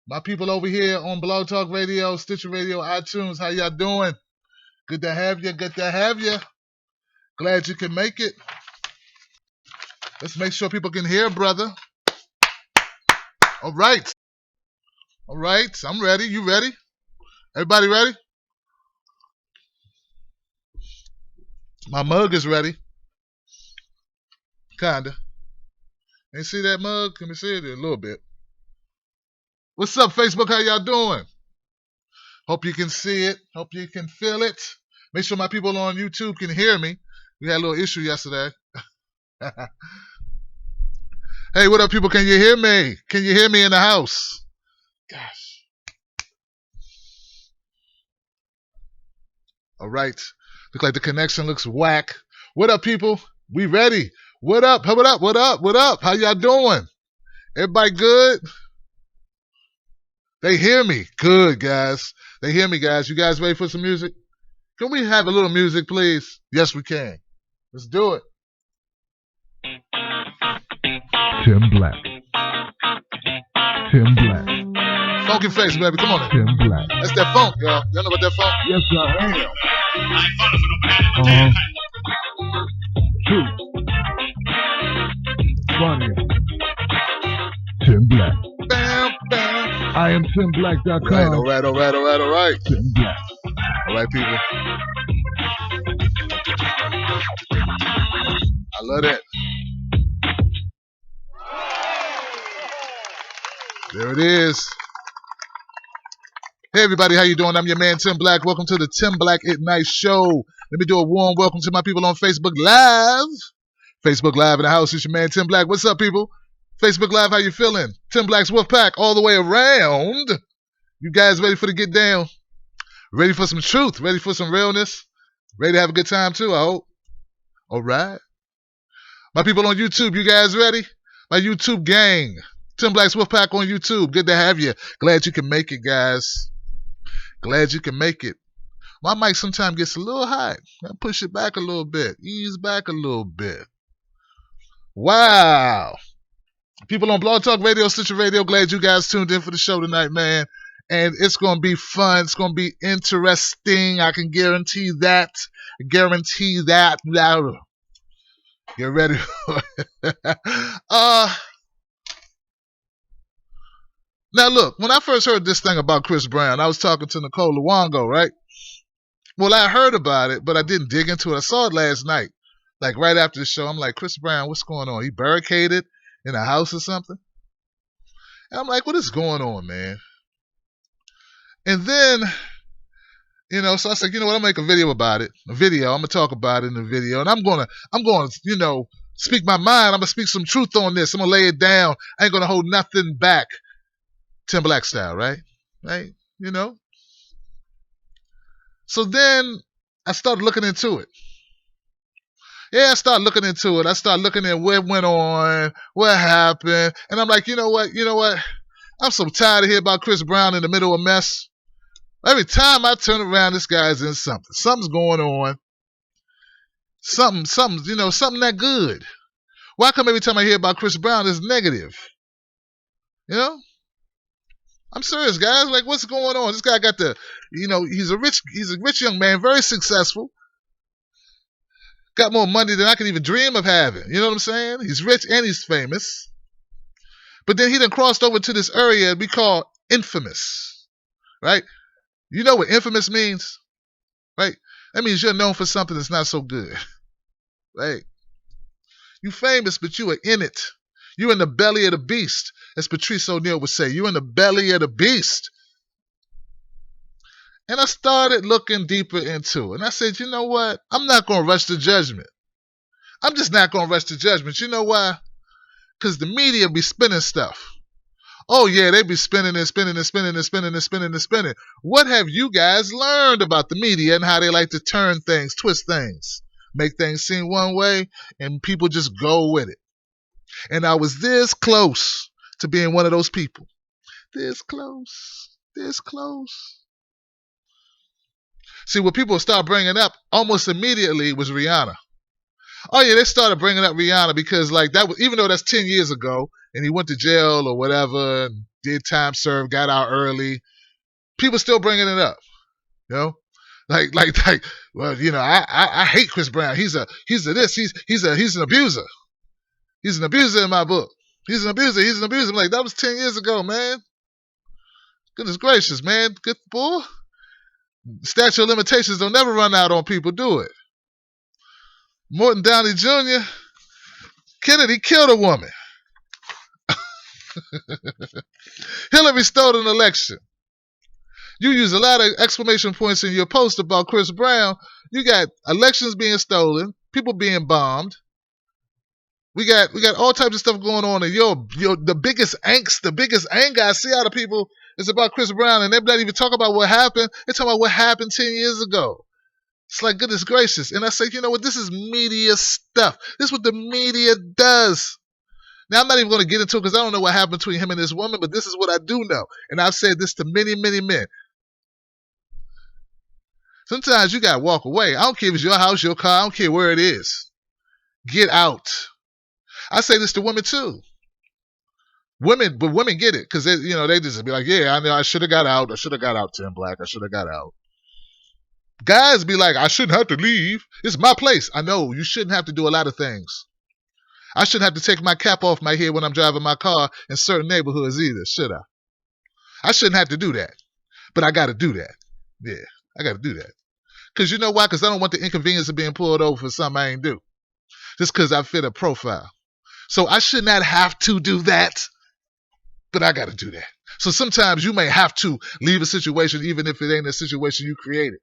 My people over here on Blog Talk Radio, Stitcher Radio, iTunes, how y'all doing? Good to have you. Good to have you. Glad you can make it. Let's make sure people can hear, brother. All right. All right. I'm ready. You ready? Everybody ready? My mug is ready. Kinda. Ain't see that mug? Can we see it? A little bit. What's up, Facebook? How y'all doing? Hope you can see it. Hope you can feel it. Make sure my people on YouTube can hear me. We had a little issue yesterday. Hey, what up, people? Can you hear me? Can you hear me in the house? Gosh. All right. Look like the connection looks whack. What up, people? We ready? What up? What up? What up? What up? How y'all doing? Everybody good? They hear me. Good, guys. They hear me, guys. You guys ready for some music? Can we have a little music, please? Yes, we can. Let's do it. Tim Black. Tim Black. Funky face, baby. Come on in. Tim Black. That's that funk, y'all. Y'all know about that funk? Yes, I am. True. Funny. Tim Black. Bam, bam. I am TimBlack.com. Right, all right, all right, all right, all right. Tim Black. All right, people. I love that. There it is. Hey, everybody. How you doing? I'm your man, Tim Black. Welcome to the Tim Black at Night Show. Let me do a warm welcome to my people on Facebook Live. Facebook Live in the house. It's your man, Tim Black. What's up, people? Facebook Live, how you feeling? Tim Black's Wolfpack all the way around. You guys ready for the get down? Ready for some truth? Ready for some realness? Ready to have a good time too, I hope. All right. My people on YouTube, you guys ready? My YouTube gang. Tim Black's Wolfpack on YouTube. Good to have you. Glad you can make it, guys. Glad you can make it. My mic sometimes gets a little high. I push it back a little bit. Ease back a little bit. Wow. People on Blog Talk Radio, Stitcher Radio, glad you guys tuned in for the show tonight, man. And it's going to be fun. It's going to be interesting. I can guarantee that. Guarantee that. Get ready for it. Now, look, when I first heard this thing about Chris Brown, I was talking to Nicole Luongo, right? Well, I heard about it, but I didn't dig into it. I saw it last night, like right after the show. I'm like, Chris Brown, what's going on? He barricaded in a house or something? And I'm like, what is going on, man? And then, so I said, you know what, I'm going to make a video about it. I'm going to talk about it in the video. And I'm going to, speak my mind. I'm going to speak some truth on this. I'm going to lay it down. I ain't going to hold nothing back. Tim Black style, right? Right? So then I started looking into it. Yeah, I started looking into it. I started looking at what went on, what happened. And I'm like, you know what? I'm so tired of hearing about Chris Brown in the middle of a mess. Every time I turn around, this guy's in something. Something's going on. Something that good. Why come every time I hear about Chris Brown, it's negative? I'm serious, guys. Like, what's going on? This guy got he's a rich young man, very successful. Got more money than I could even dream of having. You know what I'm saying? He's rich and he's famous. But then he done crossed over to this area we call infamous. Right? You know what infamous means? Right? That means you're known for something that's not so good. Right? You famous, but you are in it. You're in the belly of the beast, as Patrice O'Neal would say. You're in the belly of the beast. And I started looking deeper into it. And I said, you know what? I'm not going to rush to judgment. I'm just not going to rush to judgment. You know why? Because the media be spinning stuff. Oh, yeah, they be spinning and spinning and spinning and spinning and spinning and spinning. What have you guys learned about the media and how they like to turn things, twist things, make things seem one way, and people just go with it? And I was this close to being one of those people. This close. See, what people start bringing up almost immediately was Rihanna. Oh, yeah, they started bringing up Rihanna because, like, that was, even though that's 10 years ago and he went to jail or whatever, and, did time served, got out early. People still bringing it up, you know. Like, well, you know, I hate Chris Brown. He's an abuser. He's an abuser in my book. He's an abuser. I'm like, that was 10 years ago, man. Goodness gracious, man. Good boy. Statute of limitations don't never run out on people, do it. Morton Downey Jr. Kennedy killed a woman. Hillary stole an election. You use a lot of exclamation points in your post about Chris Brown. You got elections being stolen, people being bombed. We got all types of stuff going on, and the biggest angst, the biggest anger I see out of people is about Chris Brown, and they're not even talking about what happened. They're talking about what happened 10 years ago. It's like, goodness gracious. And I say, you know what? This is media stuff. This is what the media does. Now, I'm not even going to get into it because I don't know what happened between him and this woman, but this is what I do know. And I've said this to many, many men. Sometimes you got to walk away. I don't care if it's your house, your car. I don't care where it is. Get out. I say this to women too. Women get it because they just be like, yeah, I know I should have got out. I should have got out, Tim Black. I should have got out. Guys be like, I shouldn't have to leave. It's my place. I know you shouldn't have to do a lot of things. I shouldn't have to take my cap off my head when I'm driving my car in certain neighborhoods either, should I? I shouldn't have to do that. But I got to do that. Yeah, I got to do that. Because you know why? Because I don't want the inconvenience of being pulled over for something I ain't do. Just because I fit a profile. So I should not have to do that. But I got to do that. So sometimes you may have to leave a situation even if it ain't a situation you created.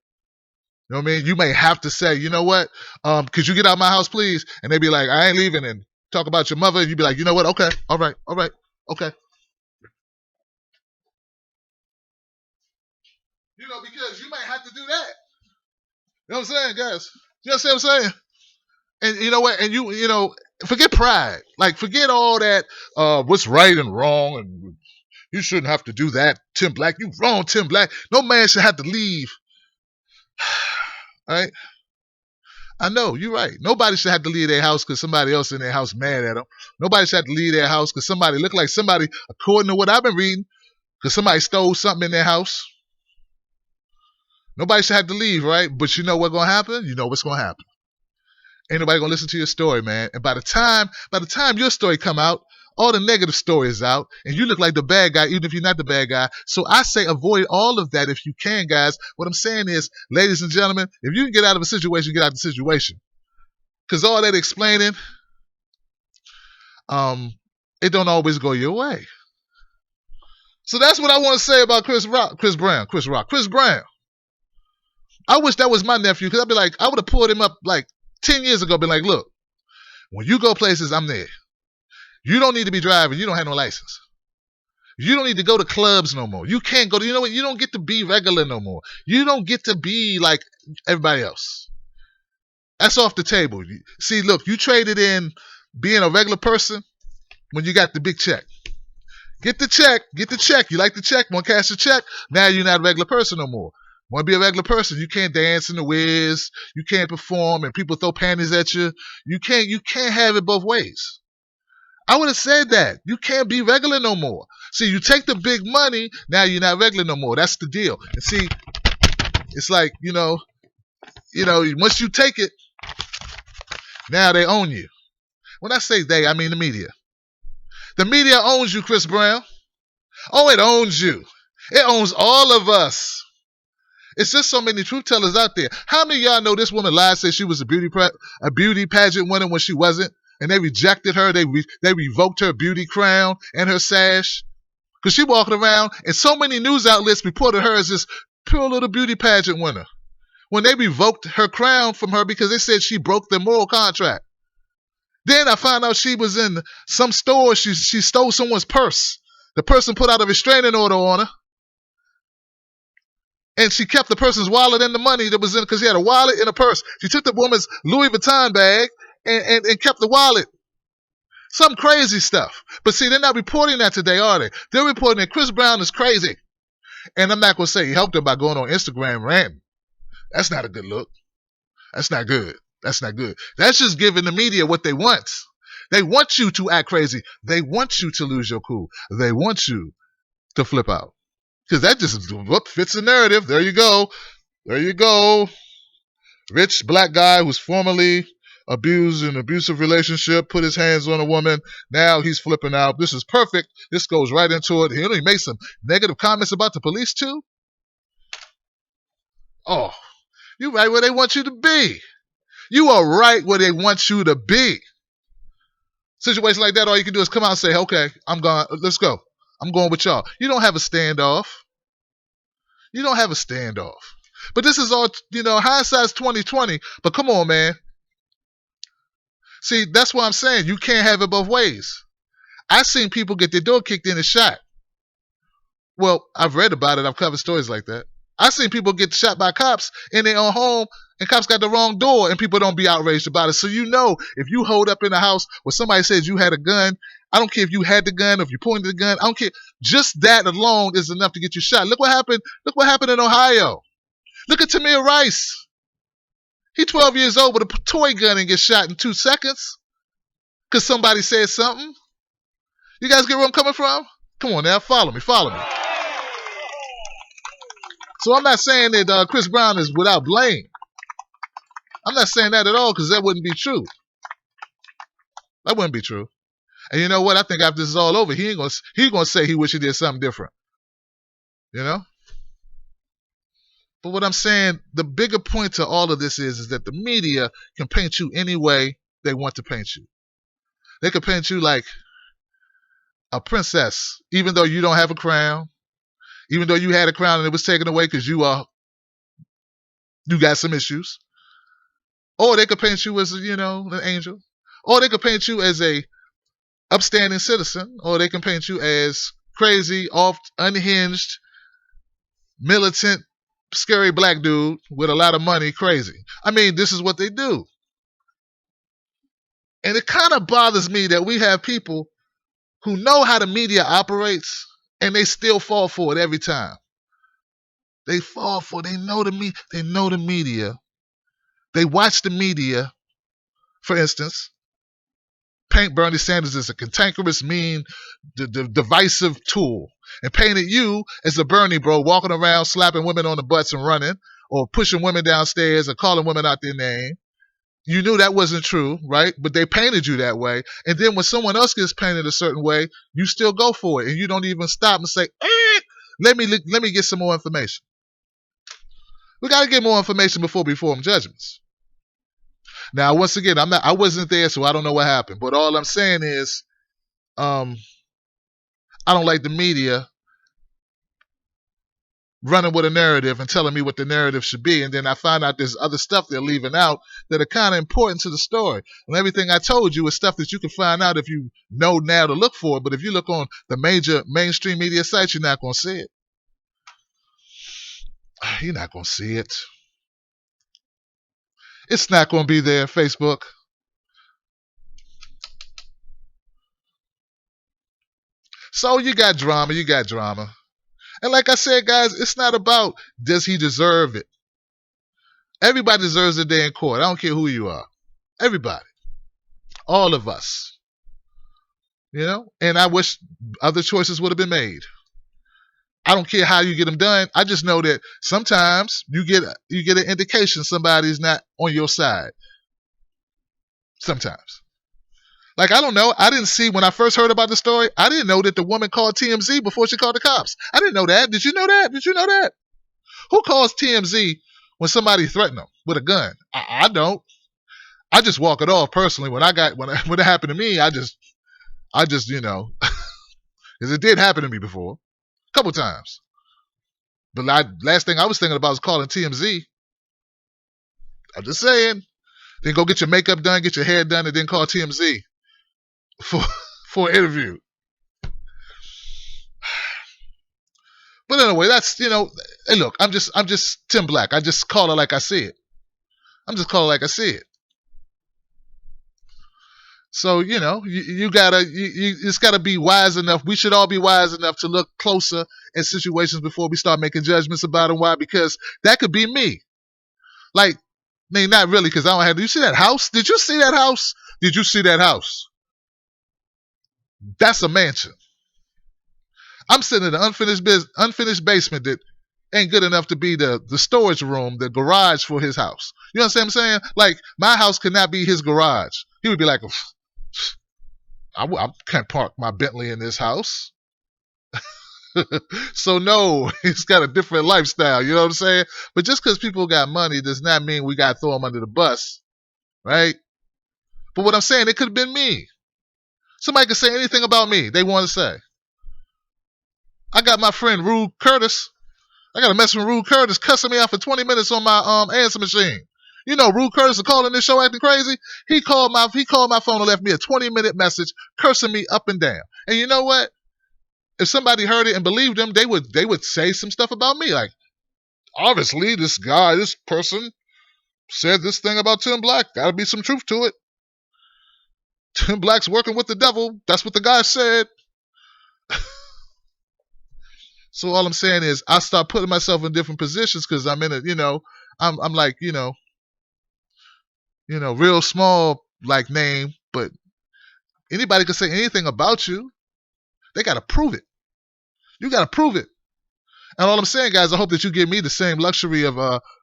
You know what I mean? You may have to say, you know what? Could you get out of my house, please? And they be like, I ain't leaving, and talk about your mother. And you be like, you know what? Okay. All right. Okay. You know, because you might have to do that. You know what I'm saying, guys? You know what I'm saying? And you know what? And you know, forget pride. Like, forget all that, what's right and wrong, and you shouldn't have to do that, Tim Black. You wrong, Tim Black. No man should have to leave. All right? I know, you're right. Nobody should have to leave their house because somebody else in their house mad at them. Nobody should have to leave their house because somebody look like somebody, according to what I've been reading, because somebody stole something in their house. Nobody should have to leave, right? But you know what's going to happen? You know what's going to happen. Ain't nobody going to listen to your story, man. And by the time your story come out, all the negative stories out, and you look like the bad guy, even if you're not the bad guy. So I say avoid all of that if you can, guys. What I'm saying is, ladies and gentlemen, if you can get out of a situation, get out of the situation. Because all that explaining, it don't always go your way. So that's what I want to say about Chris Brown. I wish that was my nephew, because I'd be like, I would have pulled him up like 10 years ago, been like, look, when you go places, I'm there. You don't need to be driving. You don't have no license. You don't need to go to clubs no more. You can't go to, you know what? You don't get to be regular no more. You don't get to be like everybody else. That's off the table. See, look, you traded in being a regular person when you got the big check. Get the check. You like the check. Want to cash the check? Now you're not a regular person no more. Want to be a regular person? You can't dance in the whiz. You can't perform, and people throw panties at you. You can't have it both ways. I would have said that. You can't be regular no more. See, you take the big money, now you're not regular no more. That's the deal. And see, it's like, you know, once you take it, now they own you. When I say they, I mean the media. The media owns you, Chris Brown. Oh, it owns you. It owns all of us. It's just so many truth tellers out there. How many of y'all know this woman lied, said she was a beauty pageant winner when she wasn't? And they rejected her. They revoked her beauty crown and her sash. Because she walking around, and so many news outlets reported her as this pure little beauty pageant winner. When they revoked her crown from her because they said she broke their moral contract. Then I found out she was in some store. She stole someone's purse. The person put out a restraining order on her. And she kept the person's wallet and the money that was in it, because she had a wallet and a purse. She took the woman's Louis Vuitton bag and kept the wallet. Some crazy stuff. But see, they're not reporting that today, are they? They're reporting that Chris Brown is crazy. And I'm not going to say he helped her by going on Instagram ranting. That's not a good look. That's not good. That's just giving the media what they want. They want you to act crazy. They want you to lose your cool. They want you to flip out. Because that just fits the narrative. There you go. There you go. Rich black guy who's formerly abused in an abusive relationship, put his hands on a woman. Now he's flipping out. This is perfect. This goes right into it. He only made some negative comments about the police too. Oh, you right where they want you to be. You are right where they want you to be. Situation like that, all you can do is come out and say, okay, I'm going, let's go. I'm going with y'all. You don't have a standoff. You don't have a standoff. But this is all, hindsight's 2020. But come on, man. See, that's what I'm saying. You can't have it both ways. I've seen people get their door kicked in and shot. Well, I've read about it. I've covered stories like that. I've seen people get shot by cops in their own home, and cops got the wrong door, and people don't be outraged about it. So if you hold up in the house where somebody says you had a gun, I don't care if you had the gun or if you pointed the gun. I don't care. Just that alone is enough to get you shot. Look what happened. Look what happened in Ohio. Look at Tamir Rice. He's 12 years old with a toy gun and gets shot in 2 seconds because somebody said something. You guys get where I'm coming from? Come on now, follow me. So I'm not saying that Chris Brown is without blame. I'm not saying that at all because that wouldn't be true. That wouldn't be true. And you know what? I think after this is all over, he gonna say he wish he did something different. But what I'm saying, the bigger point to all of this is that the media can paint you any way they want to paint you. They can paint you like a princess, even though you don't have a crown, even though you had a crown and it was taken away because you got some issues. Or they could paint you as an angel. Or they could paint you as a upstanding citizen. Or they can paint you as crazy, unhinged, militant, scary black dude with a lot of money, crazy. I mean, this is what they do. And it kind of bothers me that we have people who know how the media operates and they still fall for it every time. They fall for it. They know the media. They watch the media, for instance, paint Bernie Sanders as a cantankerous, mean, divisive tool, and painted you as a Bernie bro walking around slapping women on the butts and running, or pushing women downstairs or calling women out their name. You knew that wasn't true, right? But they painted you that way. And then when someone else gets painted a certain way, you still go for it. And you don't even stop and say, let me get some more information. We got to get more information before we form judgments. Now, once again, I wasn't there, so I don't know what happened. But all I'm saying is, I don't like the media running with a narrative and telling me what the narrative should be. And then I find out there's other stuff they're leaving out that are kind of important to the story. And everything I told you is stuff that you can find out if you know now to look for it. But if you look on the major mainstream media sites, you're not going to see it. You're not going to see it. It's not going to be there, Facebook. So you got drama. And like I said, guys, it's not about does he deserve it. Everybody deserves a day in court. I don't care who you are. Everybody. All of us. And I wish other choices would have been made. I don't care how you get them done. I just know that sometimes you get an indication somebody's not on your side. Sometimes. Like, I don't know. I didn't see, when I first heard about the story, I didn't know that the woman called TMZ before she called the cops. I didn't know that. Did you know that? Who calls TMZ when somebody threatened them with a gun? I don't. I just walk it off personally. When it happened to me, I just because it did happen to me before. A couple times. But last thing I was thinking about was calling TMZ. I'm just saying. Then go get your makeup done, get your hair done, and then call TMZ for an interview. But anyway, that's, hey, look, I'm just Tim Black. I just call it like I see it. So, it's got to be wise enough. We should all be wise enough to look closer at situations before we start making judgments about them. Why? Because that could be me. Like, I mean, not really, because I don't have. Did you see that house? Did you see that house? That's a mansion. I'm sitting in an unfinished basement that ain't good enough to be the storage room, the garage for his house. You understand what I'm saying? Like, my house cannot be his garage. He would be like, I can't park my Bentley in this house. So no, he's got a different lifestyle. You know what I'm saying? But just because people got money does not mean we got to throw them under the bus, right? But what I'm saying, it could have been me. Somebody could say anything about me they want to say. I got my friend Rude Curtis. I got a message from Rude Curtis cussing me out for 20 minutes on my answer machine. You know, Rude Curtis is calling this show acting crazy. He called my phone and left me a 20-minute message cursing me up and down. And you know what? If somebody heard it and believed him, they would say some stuff about me. Like, obviously, this person said this thing about Tim Black. Gotta be some truth to it. Tim Black's working with the devil. That's what the guy said. So all I'm saying is I start putting myself in different positions because I'm in a, I'm like, real small like name, but anybody can say anything about you. They got to prove it. You got to prove it. And all I'm saying, guys, I hope that you give me the same luxury of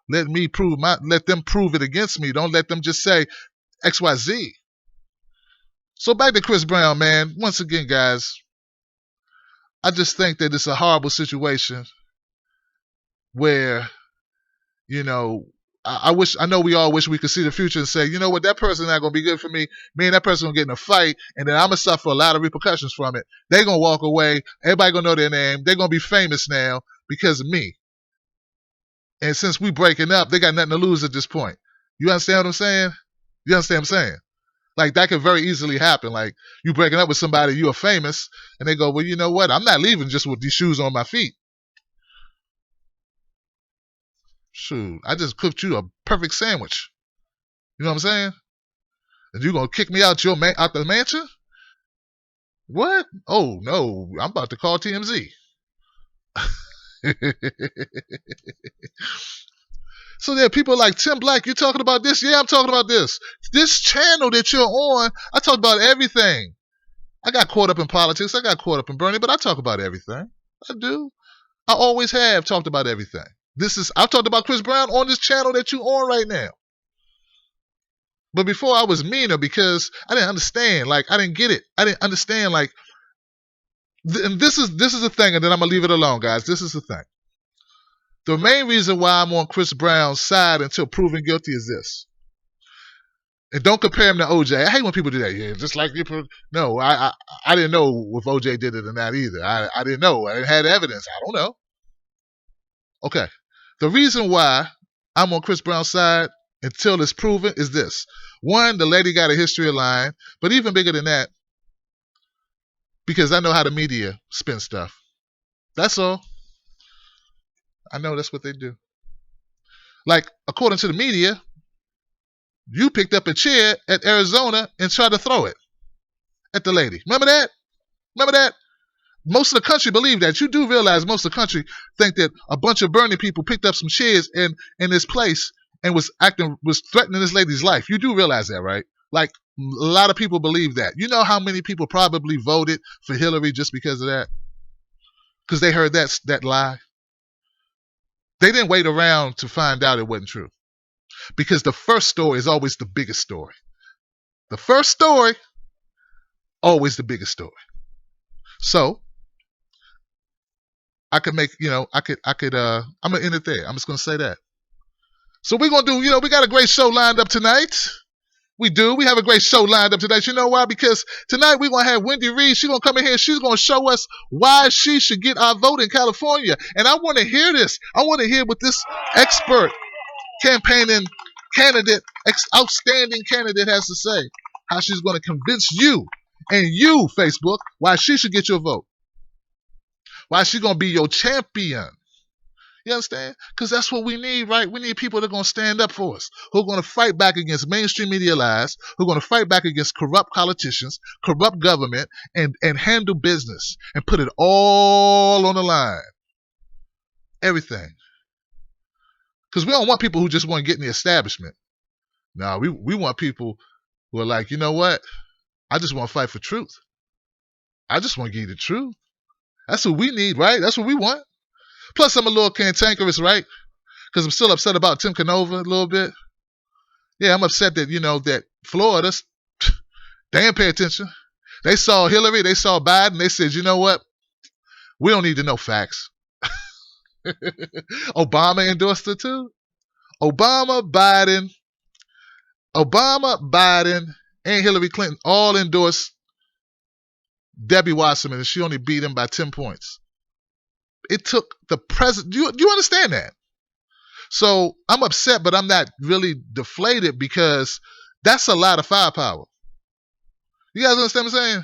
let them prove it against me. Don't let them just say XYZ. So back to Chris Brown, man. Once again, guys, I just think that it's a horrible situation where, I know we all wish we could see the future and say, you know what, that person's not going to be good for me. Me and that person going to get in a fight, and then I'm going to suffer a lot of repercussions from it. They're going to walk away. Everybody going to know their name. They're going to be famous now because of me. And since we breaking up, they got nothing to lose at this point. You understand what I'm saying? You understand what I'm saying? Like, that could very easily happen. Like, you breaking up with somebody, you are famous, and they go, well, you know what? I'm not leaving just with these shoes on my feet. Shoot, I just cooked you a perfect sandwich. You know what I'm saying? And you gonna kick me out out the mansion? What? Oh no, I'm about to call TMZ. So there are people like Tim Black. You talking about this? Yeah, I'm talking about this. This channel that you're on, I talk about everything. I got caught up in politics. I got caught up in Bernie, but I talk about everything. I do. I always have talked about everything. I've talked about Chris Brown on this channel that you're on right now. But before I was meaner because I didn't understand. Like, I didn't get it. I didn't understand. Like, and this is the thing, and then I'm gonna leave it alone, guys. This is the thing. The main reason why I'm on Chris Brown's side until proven guilty is this. And don't compare him to OJ. I hate when people do that. Yeah, just like people. No, I didn't know if OJ did it or not either. I didn't know. I didn't have evidence. I don't know. Okay. The reason why I'm on Chris Brown's side until it's proven is this. One, the lady got a history of lying, but even bigger than that, because I know how the media spin stuff. That's all. I know that's what they do. Like, according to the media, you picked up a chair at Arizona and tried to throw it at the lady. Remember that? Remember that? Most of the country believe that. You do realize most of the country think that a bunch of Bernie people picked up some chairs in this place and was threatening this lady's life. You do realize that, right? Like, a lot of people believe that. You know how many people probably voted for Hillary just because of that? Because they heard that lie. They didn't wait around to find out it wasn't true. Because the first story is always the biggest story. The first story, always the biggest story. So, I'm gonna end it there. I'm just gonna say that. So we're gonna do, we got a great show lined up tonight. We do. We have a great show lined up tonight. You know why? Because tonight we're going to have Wendy Reid. She's going to come in here. She's going to show us why she should get our vote in California. And I want to hear this. I want to hear what this expert campaigning candidate, outstanding candidate has to say. How she's going to convince you and you, Facebook, why she should get your vote. Why she's going to be your champion. You understand? Because that's what we need, right? We need people that are going to stand up for us, who are going to fight back against mainstream media lies, who are going to fight back against corrupt politicians, corrupt government, and handle business and put it all on the line. Everything. Because we don't want people who just want to get in the establishment. No, we want people who are like, you know what? I just want to fight for truth. I just want to give you the truth. That's what we need, right? That's what we want. Plus, I'm a little cantankerous, right? Because I'm still upset about Tim Canova a little bit. Yeah, I'm upset that, that Florida, they didn't pay attention. They saw Hillary, they saw Biden, they said, you know what? We don't need to know facts. Obama endorsed it too. Obama, Biden, and Hillary Clinton all endorsed Debbie Wasserman, and she only beat him by 10 points. It took the president. Do you understand that? So I'm upset, but I'm not really deflated because that's a lot of firepower. You guys understand what I'm saying?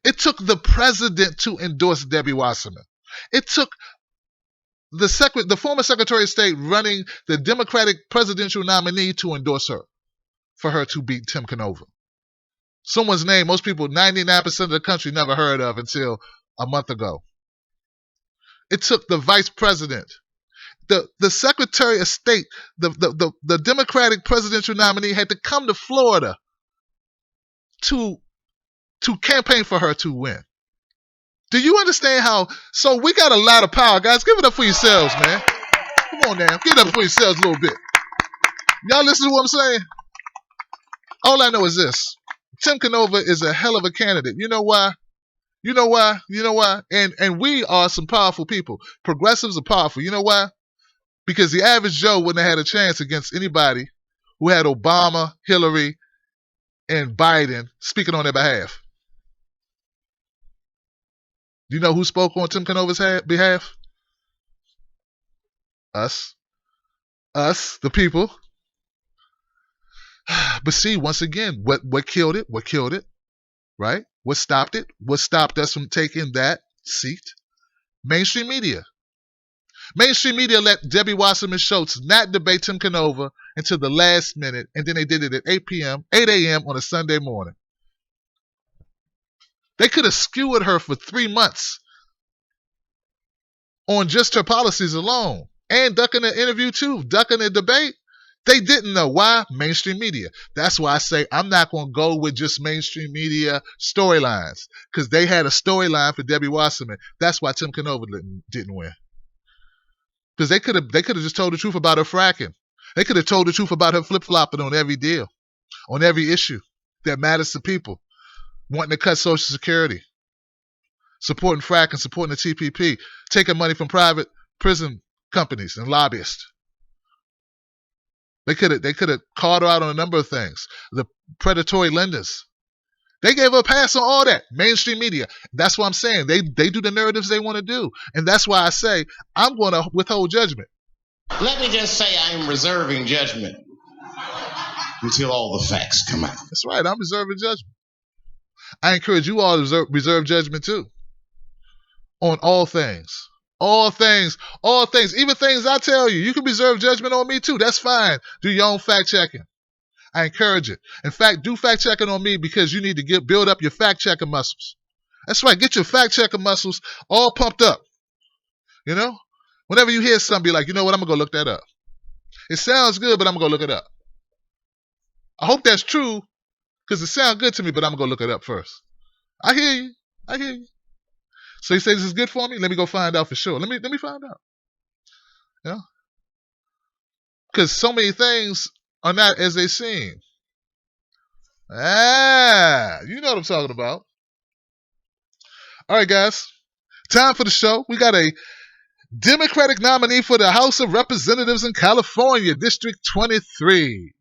It took the president to endorse Debbie Wasserman. It took the former Secretary of State running the Democratic presidential nominee to endorse her, for her to beat Tim Canova. Someone's name most people, 99% of the country, never heard of until a month ago. It took the vice president, the Secretary of State, the Democratic presidential nominee had to come to Florida to campaign for her to win. Do you understand how? So we got a lot of power, guys. Give it up for yourselves, man. Come on now. Give it up for yourselves a little bit. Y'all listen to what I'm saying? All I know is this. Tim Canova is a hell of a candidate. You know why? And we are some powerful people. Progressives are powerful. You know why? Because the average Joe wouldn't have had a chance against anybody who had Obama, Hillary, and Biden speaking on their behalf. Do you know who spoke on Tim Canova's behalf? Us, the people. But see, once again, what killed it? What killed it? Right? What stopped it? What stopped us from taking that seat? Mainstream media. Mainstream media let Debbie Wasserman Schultz not debate Tim Canova until the last minute, and then they did it at 8 a.m. on a Sunday morning. They could have skewered her for 3 months on just her policies alone, and ducking the interview too, ducking the debate. They didn't know. Why? Mainstream media. That's why I say I'm not going to go with just mainstream media storylines, because they had a storyline for Debbie Wasserman. That's why Tim Canova didn't win. Because they could have just told the truth about her fracking. They could have told the truth about her flip-flopping on every deal, on every issue that matters to people, wanting to cut Social Security, supporting fracking, supporting the TPP, taking money from private prison companies and lobbyists. They could have called her out on a number of things. The predatory lenders. They gave her a pass on all that. Mainstream media. That's what I'm saying. They do the narratives they want to do. And that's why I say I'm going to withhold judgment. Let me just say I am reserving judgment until all the facts come out. That's right. I'm reserving judgment. I encourage you all to reserve judgment too. On all things. All things. Even things I tell you. You can reserve judgment on me too. That's fine. Do your own fact checking. I encourage it. In fact, do fact checking on me, because you need to build up your fact checking muscles. That's right. Get your fact checking muscles all pumped up. You know? Whenever you hear something, be like, you know what? I'm going to go look that up. It sounds good, but I'm going to go look it up. I hope that's true, because it sounds good to me, but I'm going to go look it up first. I hear you. So you say this is good for me? Let me go find out for sure. Let me find out. You know? Because so many things are not as they seem. You know what I'm talking about. All right, guys. Time for the show. We got a Democratic nominee for the House of Representatives in California, District 23.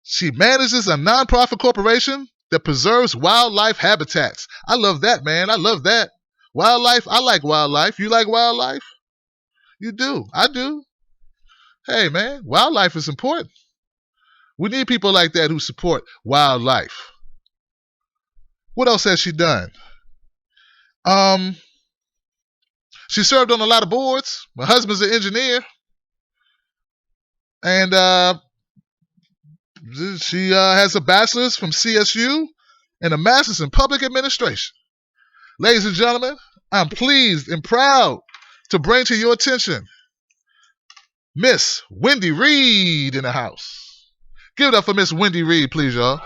She manages a nonprofit corporation that preserves wildlife habitats. I love that, man. I love that. Wildlife. I like wildlife. You like wildlife? You do. I do. Hey, man, wildlife is important. We need people like that who support wildlife. What else has she done? She served on a lot of boards. My husband's an engineer. And she has a bachelor's from CSU and a master's in public administration. Ladies and gentlemen, I'm pleased and proud to bring to your attention Miss Wendy Reid in the house. Give it up for Miss Wendy Reid, please, y'all.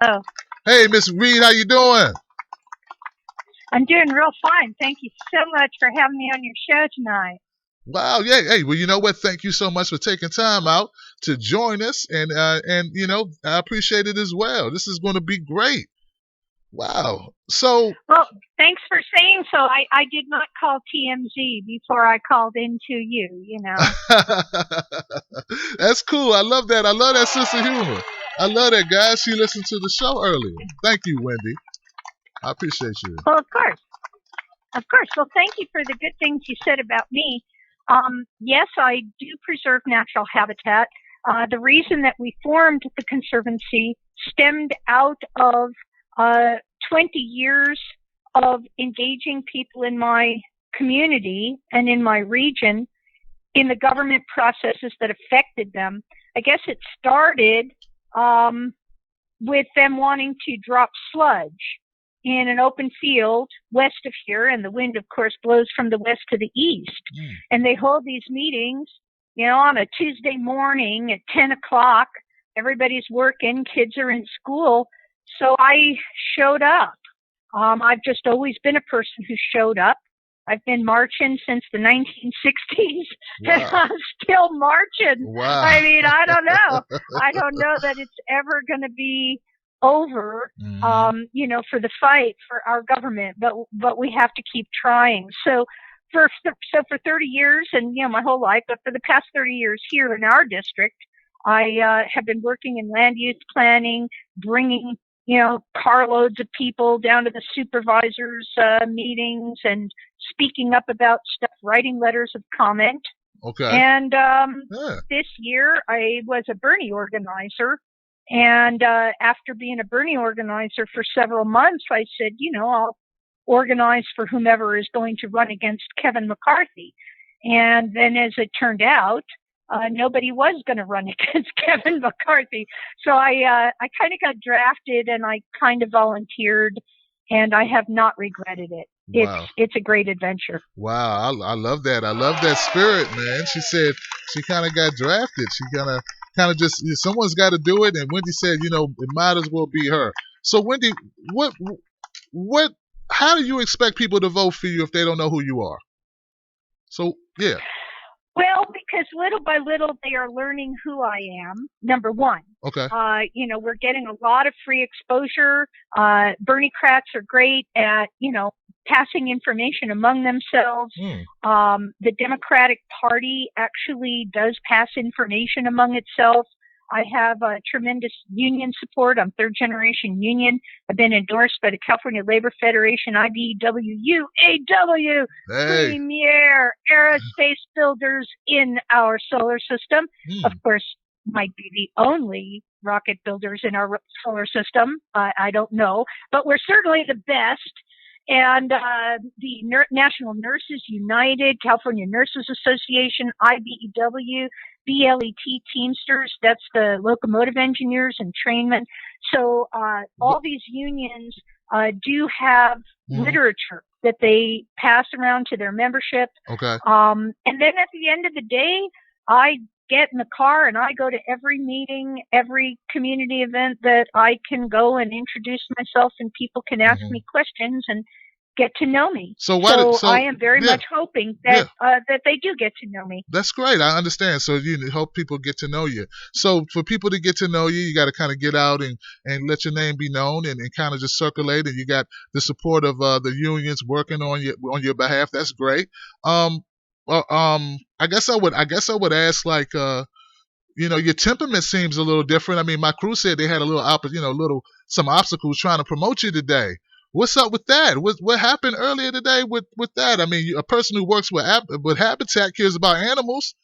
Oh, Hey, Miss Reid, how you doing? I'm doing real fine. Thank you so much for having me on your show tonight. Wow, yeah. Hey, well, you know what? Thank you so much for taking time out to join us, and I appreciate it as well. This is going to be great. Wow. So, Well, thanks for saying so. I did not call TMZ before I called into you, that's cool. I love that. I love that sense of humor. I love that, guys. She listened to the show earlier. Thank you, Wendy. I appreciate you. Well, of course. Of course. Well, thank you for the good things you said about me. Yes, I do preserve natural habitat. The reason that we formed the Conservancy stemmed out of 20 years of engaging people in my community and in my region in the government processes that affected them. I guess it started with them wanting to drop sludge in an open field west of here, and the wind, of course, blows from the west to the east. And they hold these meetings, on a Tuesday morning at 10 o'clock. Everybody's working, kids are in school. So I showed up. I've just always been a person who showed up. I've been marching since the 1960s, and I'm still marching. Wow. I mean, I don't know. I don't know that it's ever going to be over, for the fight for our government, but we have to keep trying. So for 30 years, and my whole life, but for the past 30 years here in our district, I have been working in land use planning, bringing carloads of people down to the supervisors' meetings and speaking up about stuff, writing letters of comment. Okay. And this year I was a Bernie organizer. And after being a Bernie organizer for several months, I said, I'll organize for whomever is going to run against Kevin McCarthy. And then as it turned out, nobody was going to run against Kevin McCarthy. So I kind of got drafted and I kind of volunteered, and I have not regretted it. Wow. It's a great adventure. Wow. I love that. I love that spirit, man. She said she kind of got drafted. She kind of just, someone's got to do it. And Wendy said, it might as well be her. So Wendy, how do you expect people to vote for you if they don't know who you are? So, yeah. Well, because little by little they are learning who I am, number one. Okay. We're getting a lot of free exposure. Berniecrats are great at, passing information among themselves. The Democratic Party actually does pass information among itself. I have tremendous union support. I'm third generation union. I've been endorsed by the California Labor Federation, IBEW, UAW, premier aerospace builders in our solar system. Of course, might be the only rocket builders in our solar system. I don't know, but we're certainly the best. And the National Nurses United, California Nurses Association, IBEW, BLET Teamsters, that's the locomotive engineers and trainmen. So all these unions do have literature that they pass around to their membership. Okay. And then at the end of the day, I get in the car and I go to every meeting, every community event that I can go and introduce myself, and people can ask me questions and get to know me. So I am very much hoping that that they do get to know me. That's great. I understand. So you hope people get to know you. So for people to get to know you, you got to kind of get out and let your name be known and kind of just circulate. And you got the support of the unions working on your behalf. That's great. I guess I would ask, like, your temperament seems a little different. I mean, my crew said they had some obstacles trying to promote you today. What's up with that? What happened earlier today with that? I mean, a person who works with Habitat cares about animals.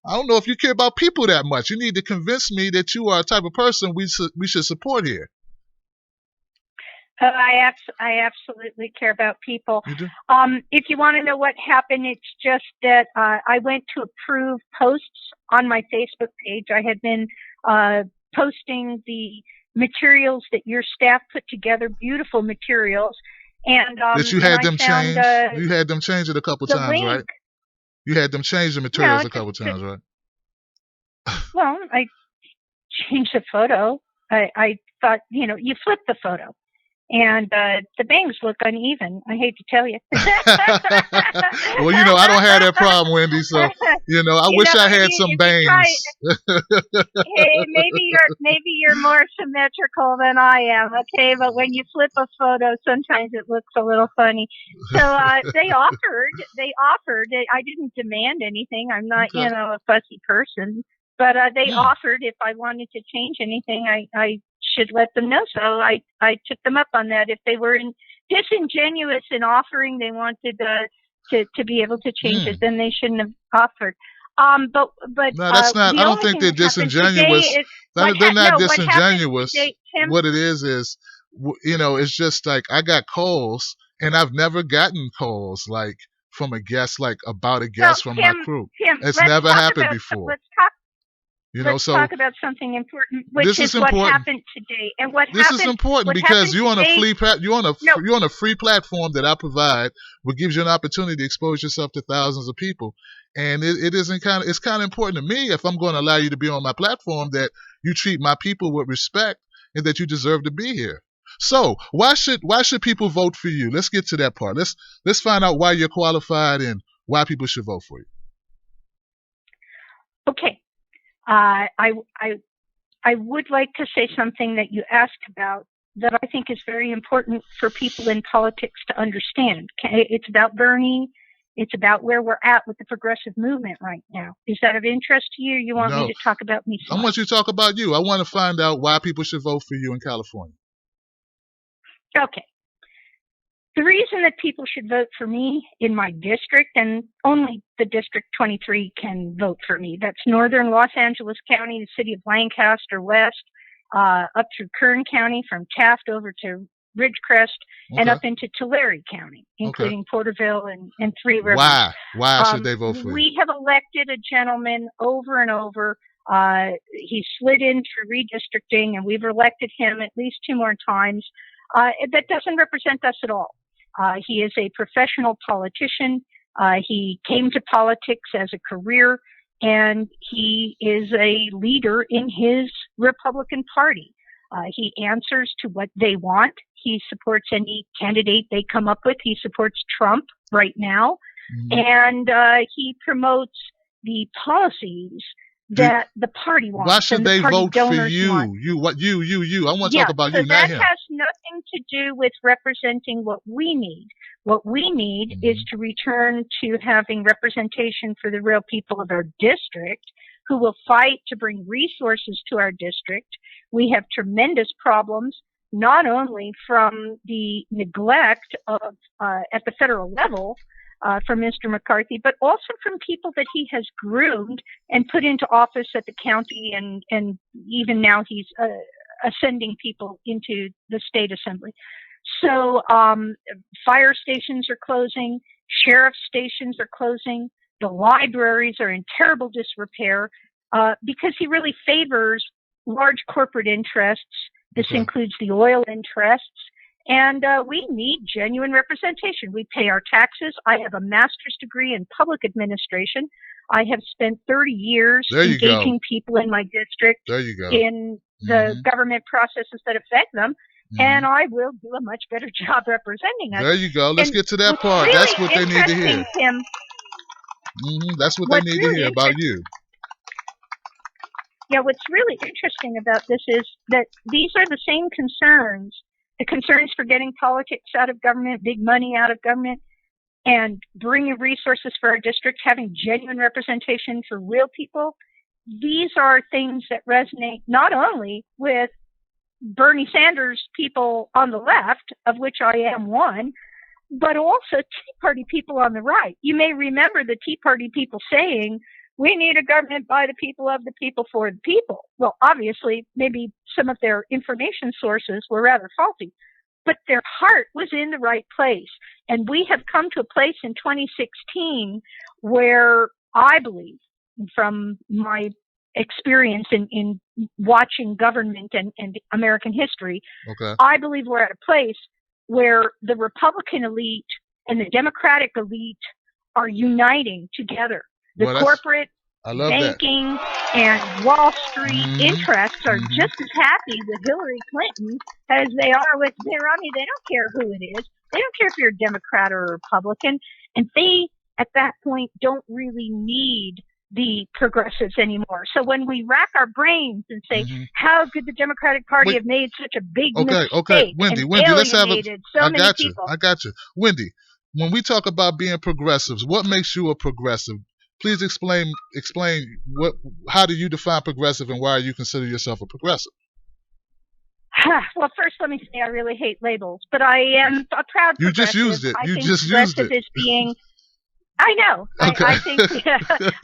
I don't know if you care about people that much. You need to convince me that you are a type of person we should support here. I absolutely care about people. You do? If you want to know what happened, it's just that I went to approve posts on my Facebook page. I had been posting the materials that your staff put together, beautiful materials, and that you had them change. You had them change it a couple times, link. Right? You had them change the materials a couple times, right? Well, I changed the photo. I thought, you flip the photo. And the bangs look uneven. I hate to tell you. Well, I don't have that problem, Wendy. So, I wish I had some bangs. Hey, maybe you're more symmetrical than I am. Okay, but when you flip a photo, sometimes it looks a little funny. So they offered. I didn't demand anything. I'm not, a fussy person. But they offered if I wanted to change anything, I should let them know. So I took them up on that. If they were disingenuous in offering, they wanted to be able to change it, then they shouldn't have offered. But no, that's not. I don't think they're disingenuous. They're not disingenuous. What it is, it's just like I got calls, and I've never gotten calls like from a guest, like about a guest from my crew. It's never happened before. Let's talk about something important, which is what happened today. And this is important because you're on a free platform that I provide, which gives you an opportunity to expose yourself to thousands of people. And it's kind of important to me, if I'm going to allow you to be on my platform, that you treat my people with respect and that you deserve to be here. So why should people vote for you? Let's get to that part. Let's find out why you're qualified and why people should vote for you. Okay. I would like to say something that you asked about that I think is very important for people in politics to understand. It's about Bernie. It's about where we're at with the progressive movement right now. Is that of interest to you? You want me to talk about me? I want you to talk about you. I want to find out why people should vote for you in California. Okay. The reason that people should vote for me in my district, and only the District 23 can vote for me. That's northern Los Angeles County, the city of Lancaster West, up through Kern County, from Taft over to Ridgecrest, and up into Tulare County, including Porterville and Three Rivers. Why should they vote for you? We have elected a gentleman over and over. He slid in through redistricting, and we've elected him at least 2 more times. That doesn't represent us at all. He is a professional politician. He came to politics as a career, and he is a leader in his Republican Party. He answers to what they want. He supports any candidate they come up with. He supports Trump right now, and he promotes the policies that the party wants. Why should they vote for you? Want. I want to talk about you, not him. That has nothing to do with representing what we need. What we need is to return to having representation for the real people of our district, who will fight to bring resources to our district. We have tremendous problems, not only from the neglect of at the federal level from Mr. McCarthy, but also from people that he has groomed and put into office at the county, and even now he's ascending people into the state assembly. So fire stations are closing, sheriff stations are closing, the libraries are in terrible disrepair because he really favors large corporate interests. This includes the oil interests. And we need genuine representation. We pay our taxes. I have a master's degree in public administration. I have spent 30 years engaging people in my district in the government processes that affect them. And I will do a much better job representing us. There you go. Let's get to that part. Really, that's what they need to hear. That's what they need to hear about you. Yeah, what's really interesting about this is that these are the same concerns. The concerns for getting politics out of government, big money out of government, and bringing resources for our district, having genuine representation for real people. These are things that resonate not only with Bernie Sanders people on the left, of which I am one, but also Tea Party people on the right. You may remember the Tea Party people saying, we need a government by the people, of the people, for the people. Well, obviously, maybe some of their information sources were rather faulty, but their heart was in the right place. And we have come to a place in 2016 where I believe, from my experience in watching government and American history, I believe we're at a place where the Republican elite and the Democratic elite are uniting together. The corporate I love that. banking, and Wall Street interests are Mhm. just as happy with Hillary Clinton as they are with Mitt Romney. They don't care who it is. They don't care if you're a Democrat or a Republican. And they, at that point, don't really need the progressives anymore. So when we rack our brains and say, how could the Democratic Party Wait. have made such a big Okay, mistake Wendy, and let's have a. alienated so I many got you. people? I got you, Wendy. When we talk about being progressives, what makes you a progressive? Please explain what. How do you define progressive, and why you consider yourself a progressive? Well, first, let me say I really hate labels, but I am a proud progressive. You just used it. I You think just used progressive it. is being. I know. Okay. I think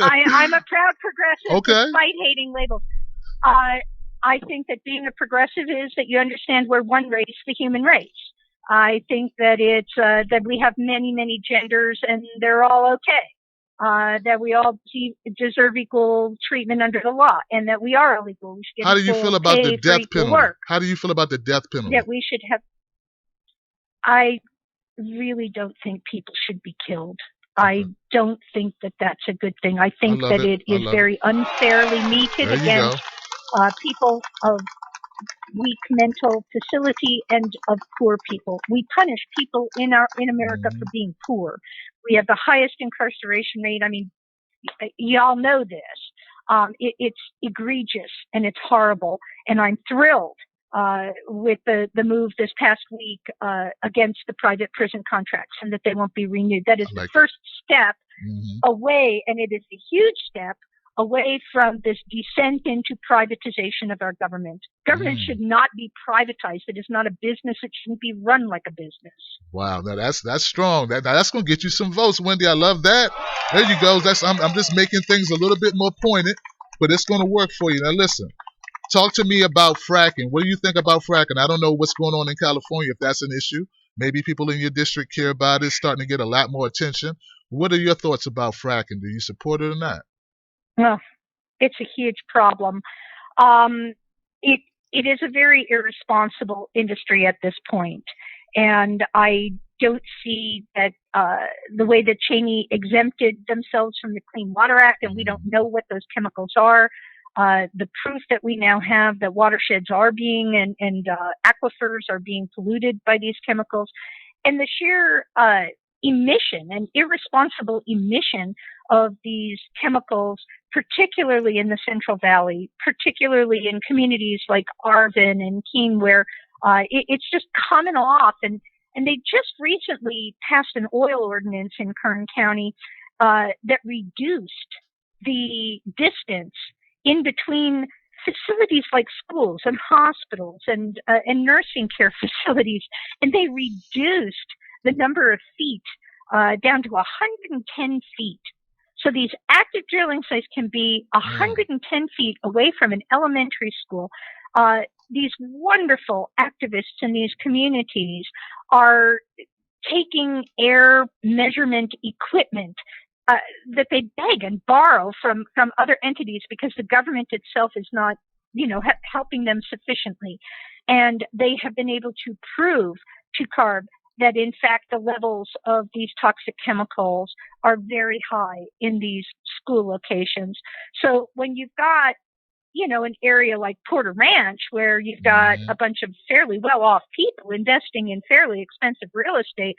I'm a proud progressive Okay. despite hating labels. I think that being a progressive is that you understand we're one race, the human race. I think that it's that we have many, many genders and they're all okay. That we all deserve equal treatment under the law, and that we are all equal. We should get How do you feel about the death penalty? Work. How do you feel about the death penalty? That we should have. I really don't think people should be killed. I don't think that that's a good thing. I think that it is very unfairly meted against people of weak mental facility and of poor people. We punish people in America for being poor. We have the highest incarceration rate. I mean, y'all know this. It's egregious and it's horrible. And I'm thrilled with the move this past week against the private prison contracts and that they won't be renewed. That is the first step away, and it is a huge step away from this descent into privatization of our government. Government should not be privatized. It is not a business. It shouldn't be run like a business. Wow, now that's strong. That's going to get you some votes, Wendy. I love that. There you go. I'm just making things a little bit more pointed, but it's going to work for you. Now listen, talk to me about fracking. What do you think about fracking? I don't know what's going on in California, if that's an issue. Maybe people in your district care about it. It's starting to get a lot more attention. What are your thoughts about fracking? Do you support it or not? Well, it's a huge problem. It is a very irresponsible industry at this point, and I don't see that the way that Cheney exempted themselves from the Clean Water Act, and we don't know what those chemicals are. The proof that we now have that watersheds are being and aquifers are being polluted by these chemicals, and the sheer emission and irresponsible emission of these chemicals, particularly in the Central Valley, particularly in communities like Arvin and Keene, where it's just coming off. And they just recently passed an oil ordinance in Kern County that reduced the distance in between facilities like schools and hospitals and nursing care facilities, and they reduced the number of feet down to 110 feet. So these active drilling sites can be 110 feet away from an elementary school. These wonderful activists in these communities are taking air measurement equipment that they beg and borrow from other entities because the government itself is not, helping them sufficiently. And they have been able to prove to CARB that in fact the levels of these toxic chemicals are very high in these school locations. So when you've got, an area like Porter Ranch where you've got a bunch of fairly well-off people investing in fairly expensive real estate,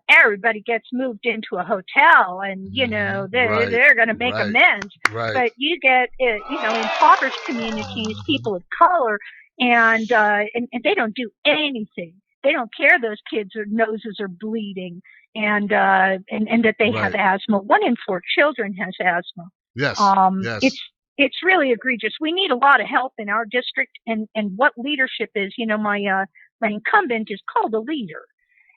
everybody gets moved into a hotel and, they're going to make amends. Right. But you get, impoverished communities, people of color, and they don't do anything. They don't care those kids' noses are bleeding and that they have asthma. 1 in 4 children has asthma. Yes. Yes. It's really egregious. We need a lot of help in our district, and what leadership is. My incumbent is called a leader,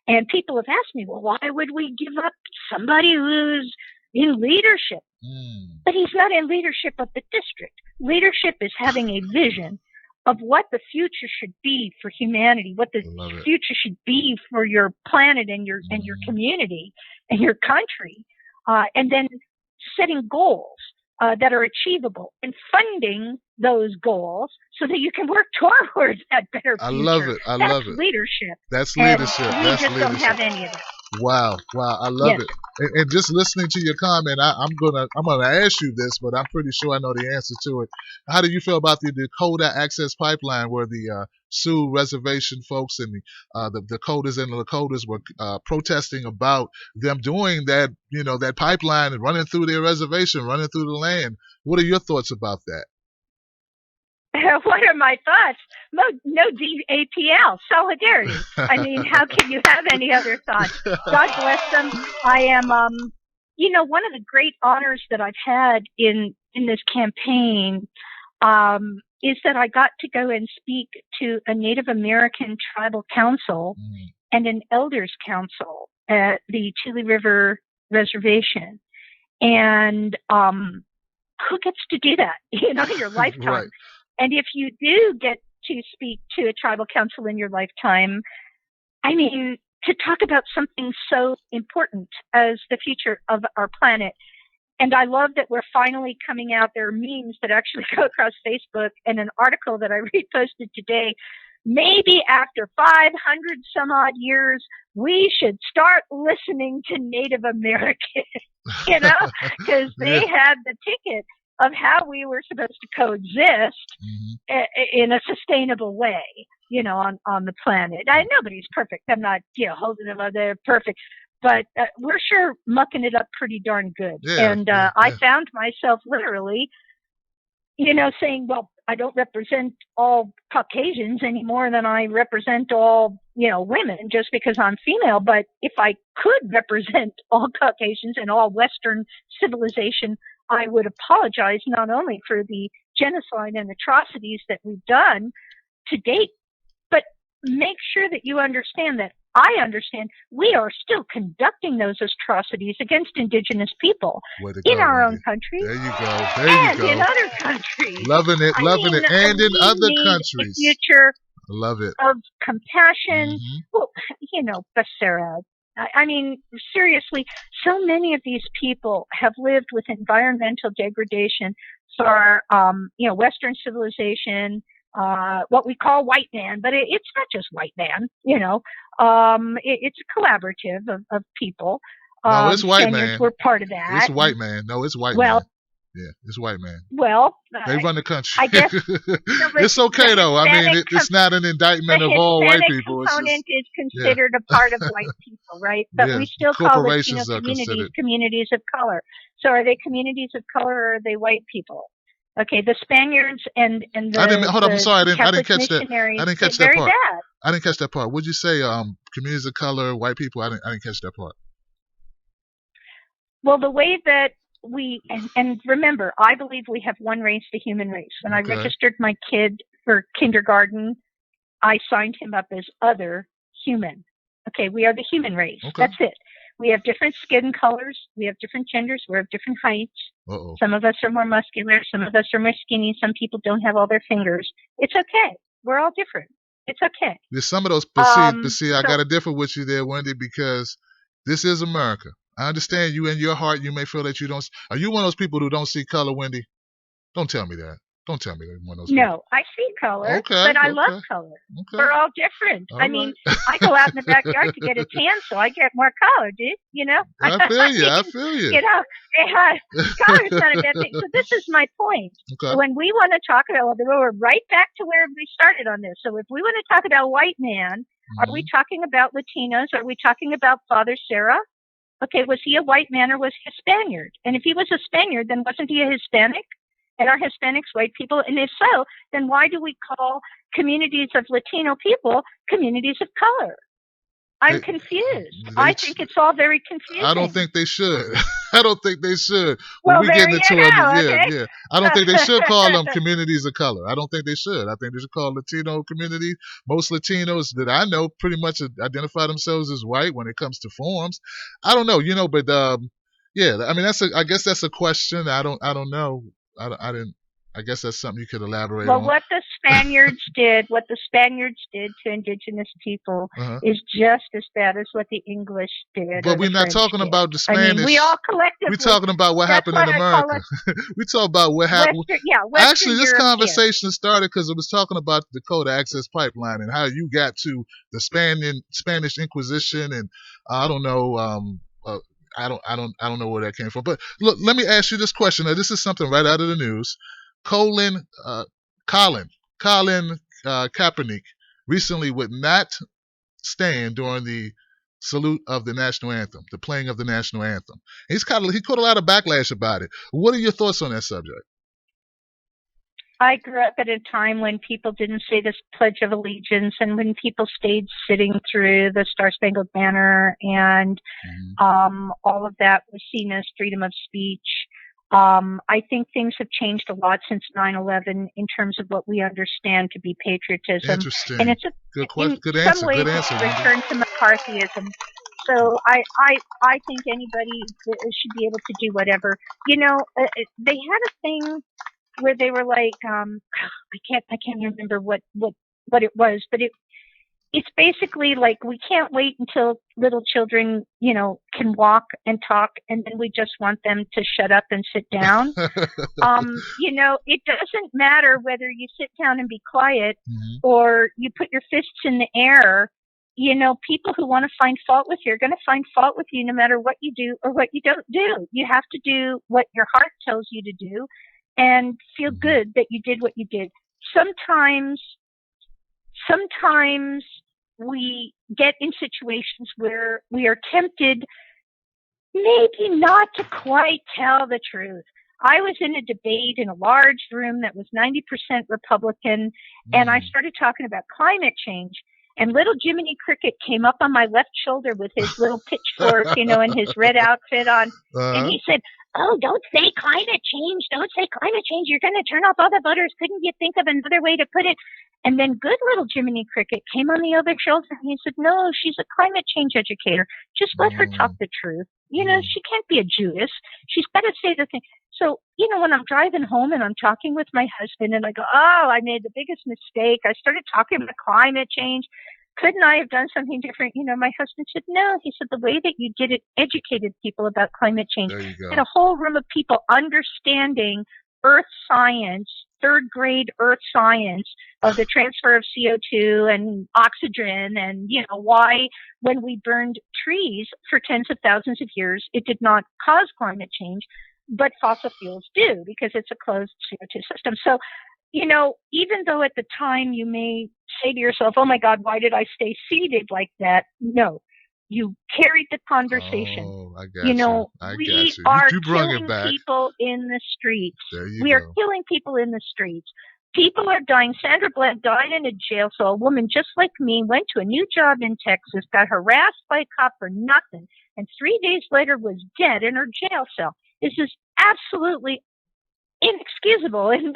and people have asked me, well, why would we give up somebody who's in leadership? But he's not in leadership of the district. Leadership is having a vision of what the future should be for humanity, what the future should be for your planet and your community and your country, and then setting goals that are achievable and funding those goals so that you can work towards that better future. I love it. That's leadership. That's leadership. And we just don't have any of it. Wow. I love it. And just listening to your comment, I'm gonna ask you this, but I'm pretty sure I know the answer to it. How do you feel about the Dakota Access Pipeline, where the Sioux reservation folks and the Dakotas and the Lakotas were protesting about them doing that, that pipeline and running through their reservation, running through the land? What are your thoughts about that? What are my thoughts? No DAPL, solidarity. I mean, how can you have any other thoughts? God bless them. I am, one of the great honors that I've had in this campaign is that I got to go and speak to a Native American tribal council and an elders council at the Chile River Reservation. And who gets to do that, in your lifetime? Right. And if you do get to speak to a tribal council in your lifetime, I mean, to talk about something so important as the future of our planet. And I love that we're finally coming out. There are memes that actually go across Facebook, and an article that I reposted today. Maybe after 500 some odd years, we should start listening to Native Americans, because they had the ticket of how we were supposed to coexist in a sustainable way, on the planet. Nobody's perfect. I'm not, holding them up there perfect, but we're sure mucking it up pretty darn good. Yeah, and I found myself literally, saying, well, I don't represent all Caucasians any more than I represent all, women, just because I'm female. But if I could represent all Caucasians and all Western civilization, I would apologize not only for the genocide and atrocities that we've done to date, but make sure that you understand that I understand we are still conducting those atrocities against indigenous people in our own country. There you go. And in other countries. Loving it. And in other countries. A future love it. Of compassion. Well, Becerra. I mean, seriously, so many of these people have lived with environmental degradation for, Western civilization, what we call white man, but it's not just white man, it's a collaborative of people. No, it's white Spaniards man. were part of that. It's white man. No, it's white man. Yeah, it's white man. Well, they run the country. I guess it's okay though. I mean, it's not an indictment of all white people. The component is considered a part of white people, right? But we still call Latino communities of color. So are they communities of color, or are they white people? Okay, the Spaniards and the I'm sorry. I didn't catch that. I didn't catch that part. Bad. I didn't catch that part. Would you say communities of color, white people? I didn't catch that part. Well, the way that and remember, I believe we have one race, the human race. When I registered my kid for kindergarten, I signed him up as other human. Okay, we are the human race. Okay. That's it. We have different skin colors. We have different genders. We have different heights. Uh-oh. Some of us are more muscular. Some of us are more skinny. Some people don't have all their fingers. It's okay. We're all different. It's okay. There's some of those, but see, I got to differ with you there, Wendy, because this is America. I understand you in your heart, you may feel that you don't. Are you one of those people who don't see color, Wendy? Don't tell me that. Don't tell me that you're one of those people. No, I see color, but I love color. Okay. We're all different. I mean, I go out in the backyard to get a tan, so I get more color, dude. I feel you. I feel you. Color's not a bad thing. So this is my point. Okay. When we want to talk about, we're right back to where we started on this. So if we want to talk about white man, are we talking about Latinos? Are we talking about Father Sarah? Okay, was he a white man or was he a Spaniard? And if he was a Spaniard, then wasn't he a Hispanic? And are Hispanics white people? And if so, then why do we call communities of Latino people communities of color? I'm confused. I think it's all very confusing. I don't think they should. I don't think they should. Well, when we get into it, okay. I don't think they should call them communities of color. I don't think they should. I think they should call Latino community. Most Latinos that I know pretty much identify themselves as white when it comes to forms. I don't know, but I mean I guess that's a question. I don't know. I guess that's something you could elaborate on. Well, what the Spaniards did to indigenous people is just as bad as what the English did. But we're not talking about the Spanish. I mean, we all collectively. We're talking about what happened in America. We talk about what happened. Western Actually, this conversation started because it was talking about the Dakota Access Pipeline and how you got to the Spanish Inquisition and I don't know. I don't know where that came from. But look, let me ask you this question. Now, this is something right out of the news. Colin Kaepernick recently would not stand during the salute of the national anthem, the playing of the national anthem. He caught a lot of backlash about it. What are your thoughts on that subject? I grew up at a time when people didn't say this Pledge of Allegiance, and when people stayed sitting through the Star Spangled Banner, and all of that was seen as freedom of speech. I think things have changed a lot since 9/11 in terms of what we understand to be patriotism. Interesting. And it's good answer. Some ways Good answer. it's a return to McCarthyism. So I think anybody should be able to do whatever. You know, they had a thing where they were like, I can't remember what it was, but it's basically like, we can't wait until little children, you know, can walk and talk, and then we just want them to shut up and sit down. You know, it doesn't matter whether you sit down and be quiet or you put your fists in the air. You know, people who want to find fault with you are going to find fault with you no matter what you do or what you don't do. You have to do what your heart tells you to do and feel good that you did what you did. Sometimes we get in situations where we are tempted maybe not to quite tell the truth. I was in a debate in a large room that was 90% Republican, and I started talking about climate change. And little Jiminy Cricket came up on my left shoulder with his little pitchfork, you know, and his red outfit on. And he said, "Oh, don't say climate change. Don't say climate change. You're going to turn off all the voters. Couldn't you think of another way to put it?" And then good little Jiminy Cricket came on the other shoulder and he said, "No, she's a climate change educator. Just let her talk the truth. You know, she can't be a Judas. She's got to say the thing." So, you know, when I'm driving home and I'm talking with my husband and I go, "Oh, I made the biggest mistake. I started talking about climate change. Couldn't I have done something different?" You know, my husband said, "No." He said, "The way that you did it educated people about climate change." There you go. And a whole room of people understanding earth science, third grade earth science of the transfer of CO2 and oxygen, and, you know, why when we burned trees for tens of thousands of years, it did not cause climate change, but fossil fuels do, because it's a closed CO2 system. So, you know, even though at the time you may say to yourself, "Oh my God, why did I stay seated like that?" No, you carried the conversation. Oh, I got you know, we are killing people in the streets. We are killing people in the streets. People are dying. Sandra Bland died in a jail cell. A woman just like me went to a new job in Texas, got harassed by a cop for nothing, and 3 days later was dead in her jail cell. This is absolutely inexcusable in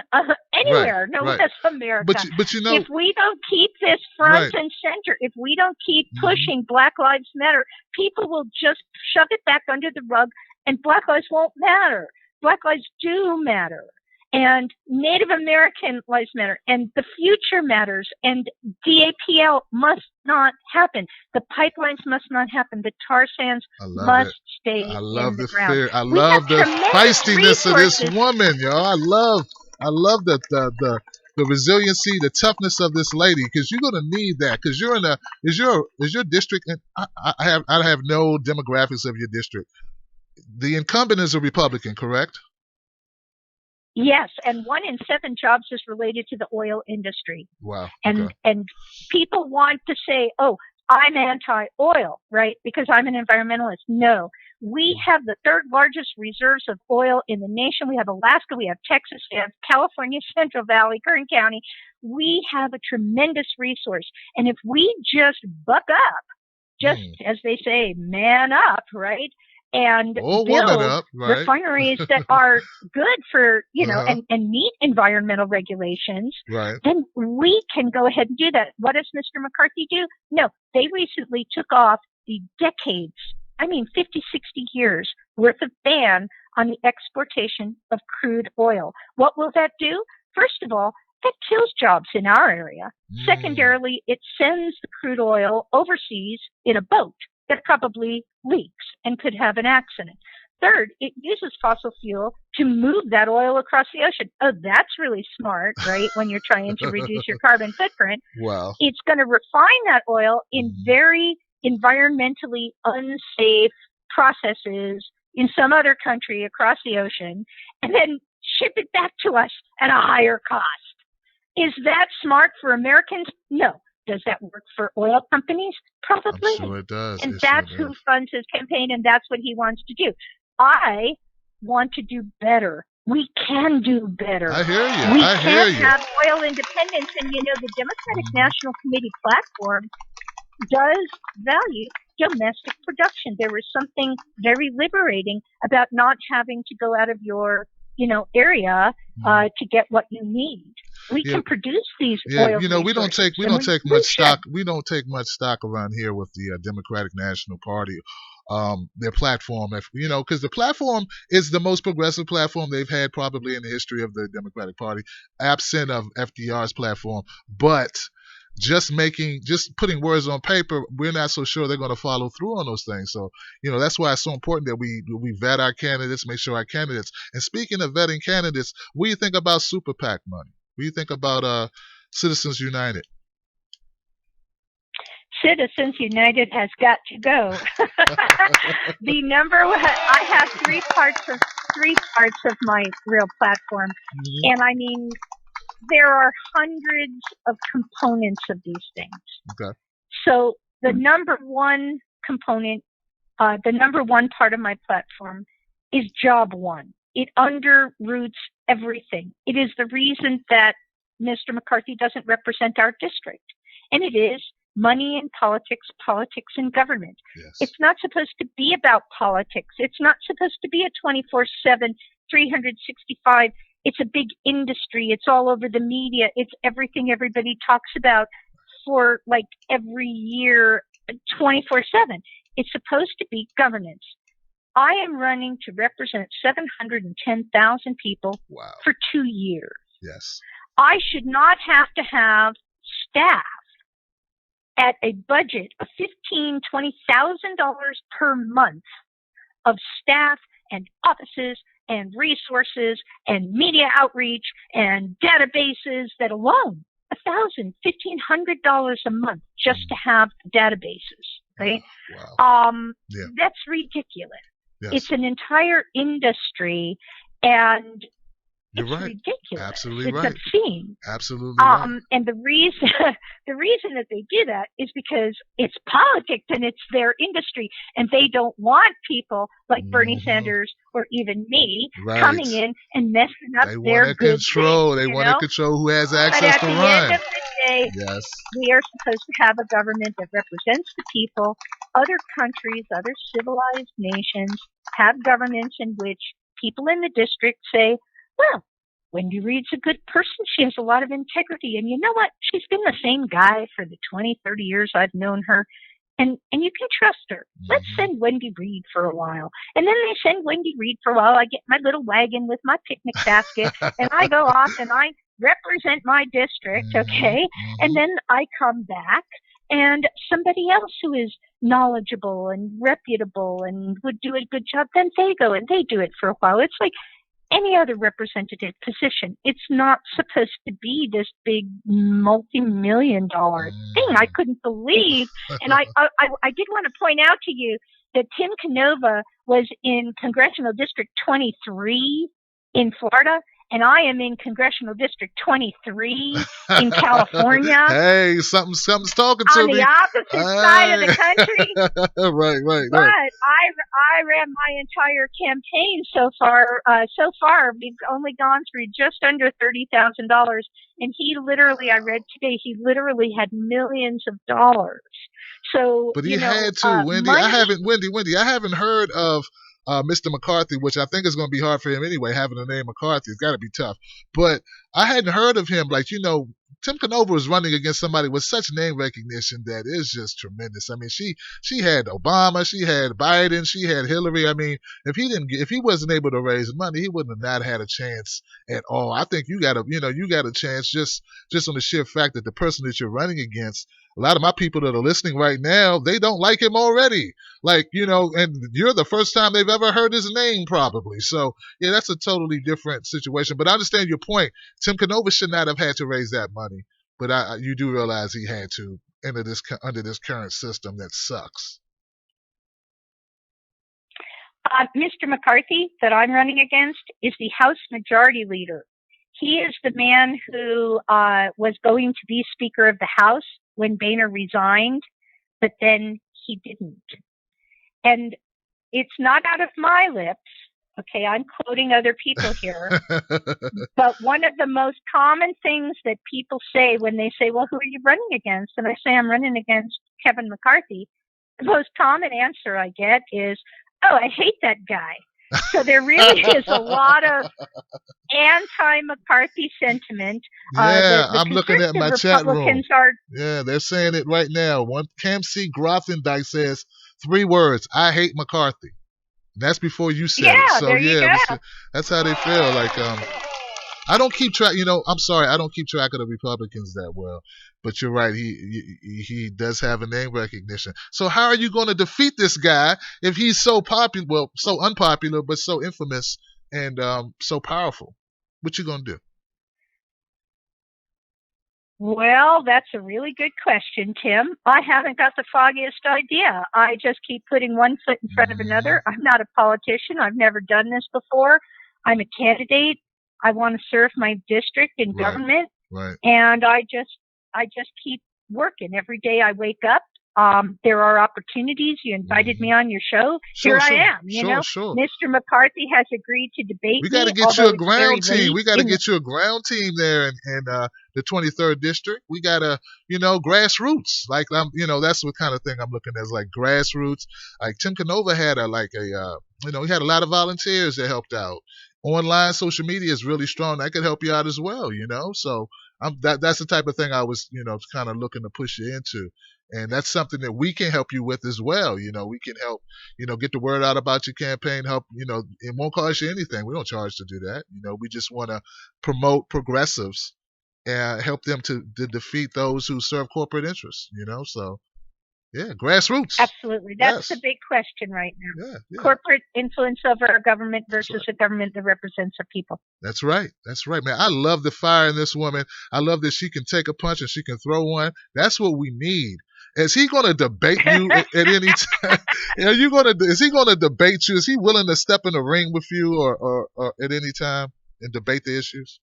anywhere, no less America. But you know, if we don't keep this front and center, if we don't keep pushing Black Lives Matter, people will just shove it back under the rug, and Black lives won't matter. Black lives do matter, and Native American lives matter, and the future matters, and DAPL must not happen. The pipelines must not happen. The tar sands must stay in the ground. Fear. I love the feistiness of this woman, y'all. I love the resiliency, the toughness of this lady, because you're gonna need that. Because you're in is your district, and I have no demographics of your district. The incumbent is a Republican, correct? Yes, and 1 in 7 jobs is related to the oil industry. Wow. And people want to say, "Oh, I'm anti-oil," right? Because I'm an environmentalist. No, we have the 3rd largest reserves of oil in the nation. We have Alaska, we have Texas, we have California, Central Valley, Kern County. We have a tremendous resource. And if we just buck up, just as they say, man up, right? And build refineries that are good for, you know, and meet environmental regulations, then we can go ahead and do that. What does Mr. McCarthy do? No, they recently took off the decades, 50, 60 years worth of ban on the exportation of crude oil. What will that do? First of all, that kills jobs in our area. Secondarily, it sends the crude oil overseas in a boat that probably leaks and could have an accident. Third, it uses fossil fuel to move that oil across the ocean. Oh, that's really smart, right? When you're trying to reduce your carbon footprint. Wow. It's going to refine that oil in very environmentally unsafe processes in some other country across the ocean and then ship it back to us at a higher cost. Is that smart for Americans? No. Does that work for oil companies? Probably. I'm sure it does. And that's who funds his campaign, and that's what he wants to do. I want to do better. We can do better. I hear you. We I hear can't you. have oil independence. And, you know, the Democratic National Committee platform does value domestic production. There is something very liberating about not having to go out of your, area to get what you need. We can produce these oil resources. we don't take much stock. We don't take much stock around here with the Democratic National Party. Their platform, because the platform is the most progressive platform they've had probably in the history of the Democratic Party, absent of FDR's platform. But just putting words on paper, we're not so sure they're going to follow through on those things. So, that's why it's so important that we vet our candidates, make sure our candidates. And speaking of vetting candidates, what do you think about Super PAC money? What do you think about Citizens United? Citizens United has got to go. I have three parts of my real platform, and I mean, there are hundreds of components of these things. Okay. So the number one component, the number one part of my platform is job one. It underroots everything. It is the reason that Mr. McCarthy doesn't represent our district. And it is money in politics, politics in government. Yes. It's not supposed to be about politics. It's not supposed to be a 24/7, 365. It's a big industry. It's all over the media. It's everything everybody talks about for like every year, 24/7. It's supposed to be governance. I am running to represent 710,000 people for 2 years. Yes. I should not have to have staff at a budget of $15,000, $20,000 per month of staff and offices and resources and media outreach and databases that alone $1,000, $1,500 a month just to have databases, right? Wow. That's ridiculous. Yes. It's an entire industry, and You're it's right. ridiculous. Absolutely right. It's obscene. Absolutely right. And the reason that they do that is because it's politics and it's their industry, and they don't want people like Bernie Sanders or even me coming in and messing up their good things. They want to control who has access to run. But at the end of the day, yes, we are supposed to have a government that represents the people. Other countries, other civilized nations have governments in which people in the district say, well, Wendy Reid's a good person. She has a lot of integrity. And you know what? She's been the same guy for the 20, 30 years I've known her. And you can trust her. Let's send Wendy Reid for a while. And then they send Wendy Reid for a while. I get my little wagon with my picnic basket, and I go off and I represent my district, okay? And then I come back, and somebody else who is knowledgeable and reputable and would do a good job, then they go and they do it for a while. It's like any other representative position. It's not supposed to be this big multi-million-dollar thing. I couldn't believe, and I did want to point out to you that Tim Canova was in Congressional District 23 in Florida, and I am in Congressional District 23 in California. Hey, something's talking to me. On the opposite side of the country. Right. But I ran my entire campaign so far. We've only gone through just under $30,000. And he literally, I read today, he literally had millions of dollars. So, but he had to, Wendy. Wendy, I haven't heard of Mr. McCarthy, which I think is going to be hard for him anyway, having the name McCarthy. It's got to be tough. But I hadn't heard of him. Like, Tim Canova was running against somebody with such name recognition that is just tremendous. I mean, she had Obama, she had Biden, she had Hillary. I mean, if he wasn't able to raise money, he wouldn't have not had a chance at all. I think you got a chance just on the sheer fact that the person that you're running against, a lot of my people that are listening right now, they don't like him already. Like, and you're the first time they've ever heard his name probably. So, yeah, that's a totally different situation. But I understand your point. Tim Canova should not have had to raise that money. But you do realize he had to under this current system that sucks. Mr. McCarthy that I'm running against is the House Majority Leader. He is the man who was going to be Speaker of the House when Boehner resigned, but then he didn't. And it's not out of my lips. Okay, I'm quoting other people here. But one of the most common things that people say when they say, well, who are you running against? And I say, I'm running against Kevin McCarthy. The most common answer I get is, oh, I hate that guy. So there really is a lot of anti-McCarthy sentiment. Yeah, The I'm looking at my chat room. Yeah, they're saying it right now. One Cam C. Grothendike says 3 words: I hate McCarthy. That's before you said it. So there you go. That's how they feel. Like I don't keep track. I'm sorry, I don't keep track of the Republicans that well. But you're right. He does have a name recognition. So how are you going to defeat this guy if he's so popular? Well, so unpopular, but so infamous and so powerful. What you going to do? Well, that's a really good question, Tim. I haven't got the foggiest idea. I just keep putting one foot in front of another. I'm not a politician. I've never done this before. I'm a candidate. I want to serve my district in government. Right. And I just keep working. Every day I wake up. There are opportunities. You invited me on your show. Here I am. Mr. McCarthy has agreed to debate me. We got to get you a ground team. We got to get you a ground team there in the 23rd district. We got to, grassroots. Like that's what kind of thing I'm looking at, is like grassroots. Like Tim Canova had he had a lot of volunteers that helped out. Online social media is really strong. That could help you out as well. So that's the type of thing I was, kind of looking to push you into. And that's something that we can help you with as well. We can help, get the word out about your campaign, help, it won't cost you anything. We don't charge to do that. We just want to promote progressives and help them to defeat those who serve corporate interests, So, yeah, grassroots. Absolutely. That's the big question right now. Yeah. Corporate influence over our government versus a government that represents the people. That's right, man. I love the fire in this woman. I love that she can take a punch and she can throw one. That's what we need. Is he going to debate you at any time? Is he going to debate you? Is he willing to step in the ring with you or at any time and debate the issues?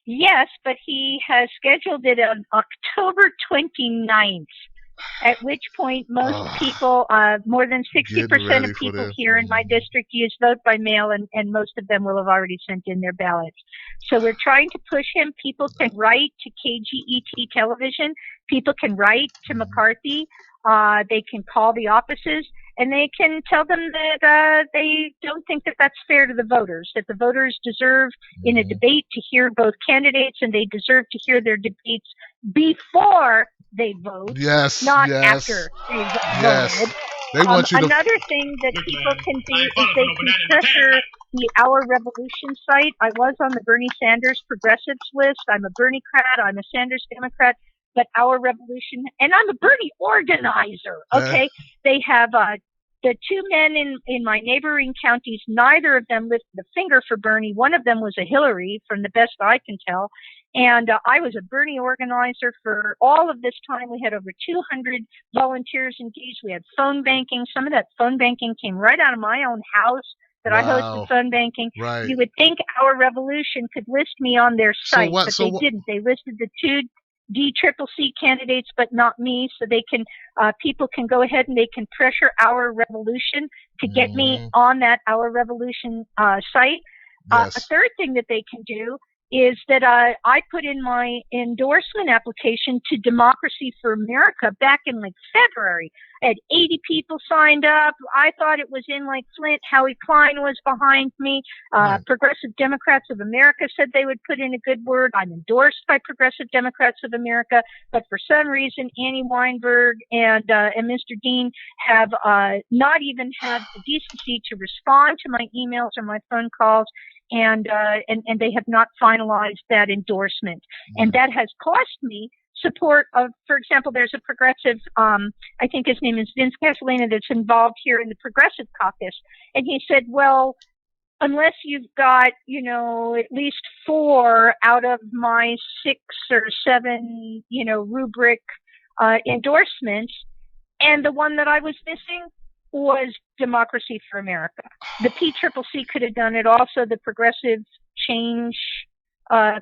Yes, but he has scheduled it on October 29th, at which point most people, more than 60% of people here in my district use vote by mail, and most of them will have already sent in their ballots. So we're trying to push him. People can write to KGET television. People can write to McCarthy. They can call the offices, and they can tell them that they don't think that that's fair to the voters, that the voters deserve in a debate to hear both candidates, and they deserve to hear their debates before they vote, not after they've voted. They want you to... Another thing that people can do is they can pressure the Our Revolution site. I was on the Bernie Sanders progressives list. I'm a Bernie-crat. I'm a Sanders Democrat. But Our Revolution, and I'm a Bernie organizer, okay? They have the 2 men in my neighboring counties, neither of them lifted a finger for Bernie. One of them was a Hillary, from the best I can tell. And I was a Bernie organizer for all of this time. We had over 200 volunteers engaged. We had phone banking. Some of that phone banking came right out of my own house that I hosted phone banking. Right. You would think Our Revolution could list me on their site, but they didn't. They listed the 2 DCCC candidates, but not me. So they can, people can go ahead and they can pressure Our Revolution to get me on that Our Revolution site. A third thing that they can do is that I put in my endorsement application to Democracy for America back in like February. I had 80 people signed up. I thought it was in like Flint. Howie Klein was behind me. Progressive Democrats of America said they would put in a good word. I'm endorsed by Progressive Democrats of America, but for some reason, Annie Weinberg and Mr. Dean have not even had the decency to respond to my emails or my phone calls. And they have not finalized that endorsement. And that has cost me support of, for example, there's a progressive, I think his name is Vince Castellina, that's involved here in the Progressive Caucus. And he said, well, unless you've got, at least 4 out of my 6 or 7, rubric endorsements, and the one that I was missing was Democracy for America. The PCCC could have done it also, the Progressive Change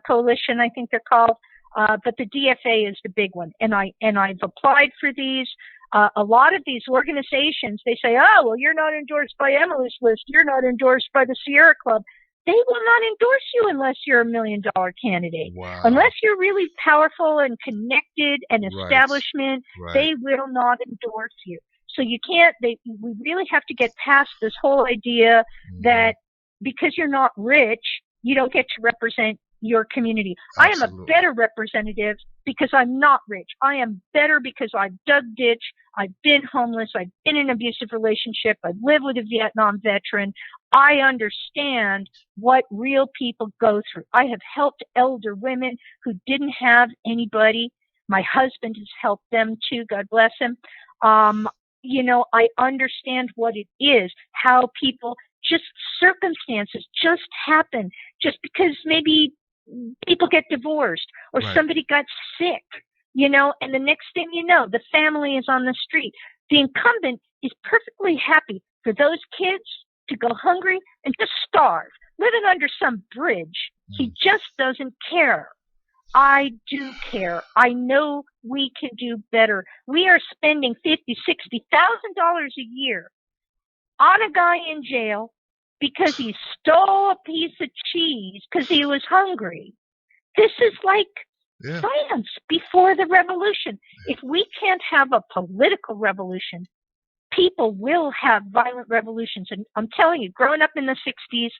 Coalition, I think they're called. But the DFA is the big one. And I've applied for these. A lot of these organizations, they say, oh, well, you're not endorsed by Emily's List. You're not endorsed by the Sierra Club. They will not endorse you unless you're $1 million candidate. Wow. Unless you're really powerful and connected and establishment, Right. they will not endorse you. So you can't, we really have to get past this whole idea that because you're not rich, you don't get to represent your community. Absolutely. I am a better representative because I'm not rich. I am better because I've dug ditch. I've been homeless. I've been in an abusive relationship. I live with a Vietnam veteran. I understand what real people go through. I have helped elder women who didn't have anybody. My husband has helped them too. God bless him. I understand what it is, how people, just circumstances just happen just because maybe people get divorced or somebody got sick, and the next thing you know, the family is on the street. The incumbent is perfectly happy for those kids to go hungry and just starve, living under some bridge. He just doesn't care. I do care. I know we can do better. We are spending $50,000-$60,000 a year on a guy in jail because he stole a piece of cheese because he was hungry. This is like science before the revolution. If we can't have a political revolution, people will have violent revolutions. And I'm telling you, growing up in the 60s,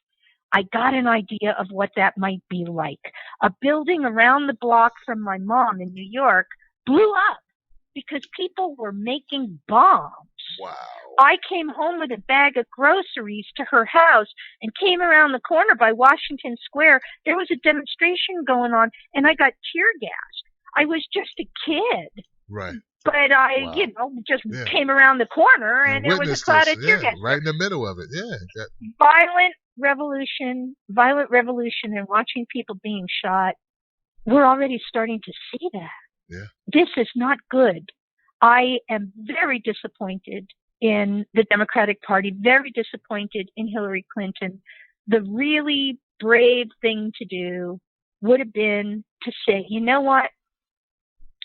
I got an idea of what that might be like. A building around the block from my mom in New York blew up because people were making bombs. Wow. I came home with a bag of groceries to her house and came around the corner by Washington Square. There was a demonstration going on and I got tear gassed. I was just a kid. Right. But I, just came around the corner and there was a cloud of tear gas. Right in the middle of it. Yeah. Violent revolution, and watching people being shot. We're already starting to see that. Yeah. This is not good. I am very disappointed in the Democratic Party, very disappointed in Hillary Clinton. The really brave thing to do would have been to say, you know what?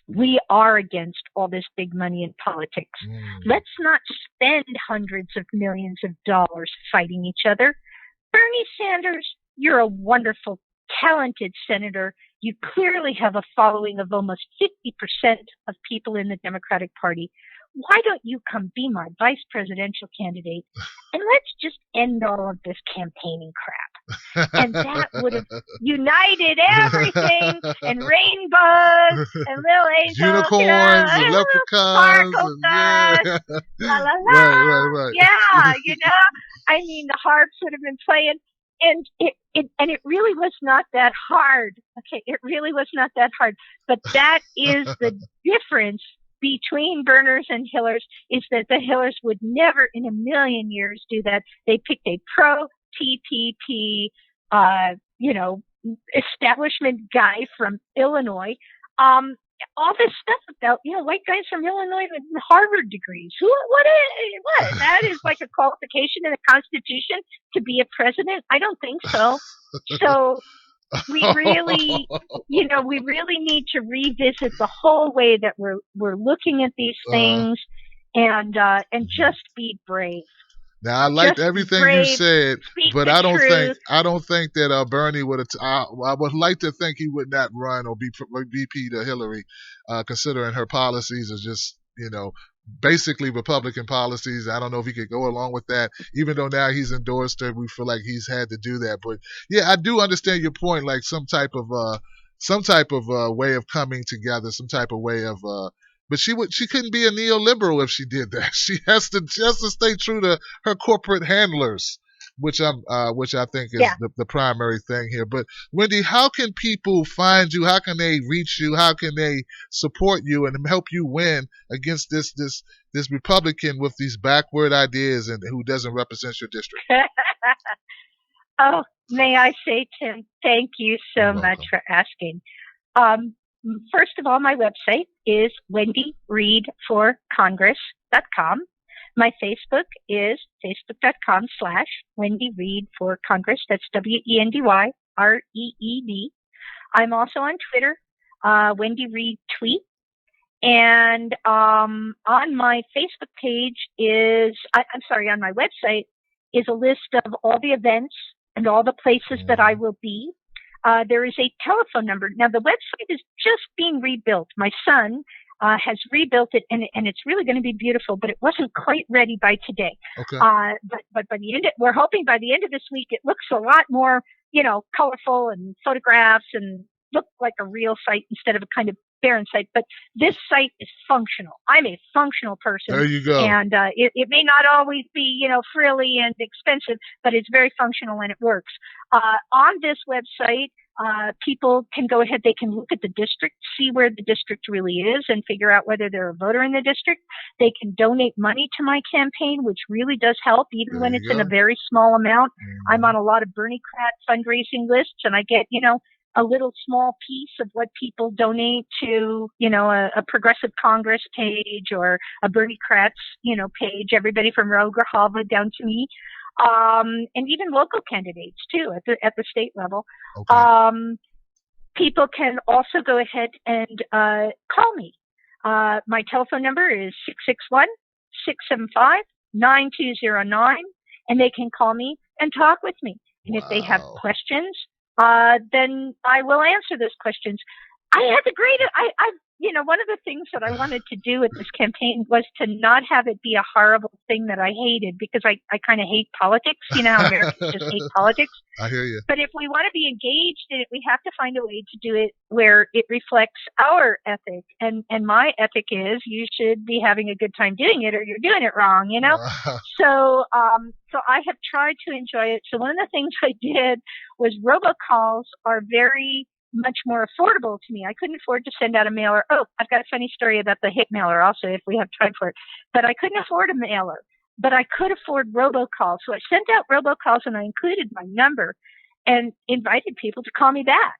We are against all this big money in politics. Let's not spend hundreds of millions of dollars fighting each other. Bernie Sanders, you're a wonderful, talented senator. You clearly have a following of almost 50% of people in the Democratic Party. Why don't you come be my vice presidential candidate? And let's just end all of this campaigning crap. And that would have united everything, and rainbows, and little angels, unicorns, and leprechauns, and la la la. Right. Yeah, I mean, the harps would have been playing, and it really was not that hard. Okay, it really was not that hard. But that is the difference between Berners and Hillers, is that the Hillers would never in a million years do that. They picked a pro-TPP, establishment guy from Illinois. All this stuff about, white guys from Illinois with Harvard degrees. What? That is like a qualification in the Constitution to be a president? I don't think so. So we really, we really need to revisit the whole way that we're looking at these things, and just be brave. Now I liked everything you said, but I don't think that Bernie would have. I would like to think he would not run or be VP to Hillary, considering her policies are just basically Republican policies. I don't know if he could go along with that, even though now he's endorsed her. We feel like he's had to do that. But yeah, I do understand your point. Like some type of way of coming together, some type of way of. But she couldn't be a neoliberal if she did that. She has to stay true to her corporate handlers, which I think is the primary thing here. But Wendy, how can people find you? How can they reach you? How can they support you and help you win against this Republican with these backward ideas and who doesn't represent your district? Oh, may I say, Tim, thank you so much for asking. First of all, my website is wendyreidforcongress.com. My Facebook is facebook.com/Wendy Reid for Congress. That's WendyReed. I'm also on Twitter, Wendy Reid Tweet. And on my Facebook page on my website is a list of all the events and all the places that I will be. There is a telephone number. Now, the website is just being rebuilt. My son has rebuilt it, and it's really going to be beautiful, but it wasn't quite ready by today. Okay. But by the end, we're hoping by the end of this week, it looks a lot more, colorful and photographs and look like a real site instead of a kind of barren site. But this site is functional. I'm a functional person. There you go. And it may not always be, frilly and expensive, but it's very functional and it works. On this website, people can go ahead, they can look at the district, see where the district really is, and figure out whether they're a voter in the district. They can donate money to my campaign, which really does help, even when it's in a very small amount. Mm-hmm. I'm on a lot of Bernie-crat fundraising lists, and I get, a little small piece of what people donate to, a Progressive Congress page or a Bernie-crats, page, everybody from Ro Grijalva down to me. And even local candidates too at the state level. Okay. People can also go ahead and call me. My telephone number is 661-675-9209, and they can call me and talk with me. And if they have questions, then I will answer those questions. I had the one of the things that I wanted to do with this campaign was to not have it be a horrible thing that I hated, because I kind of hate politics. You know how Americans just hate politics. I hear you. But if we want to be engaged in it, we have to find a way to do it where it reflects our ethic. And my ethic is you should be having a good time doing it, or you're doing it wrong, So I have tried to enjoy it. So one of the things I did was robocalls are very much more affordable to me. I couldn't afford to send out a mailer. Oh, I've got a funny story about the hit mailer also, if we have time for it. But I couldn't afford a mailer, but I could afford robocalls. So I sent out robocalls, and I included my number and invited people to call me back.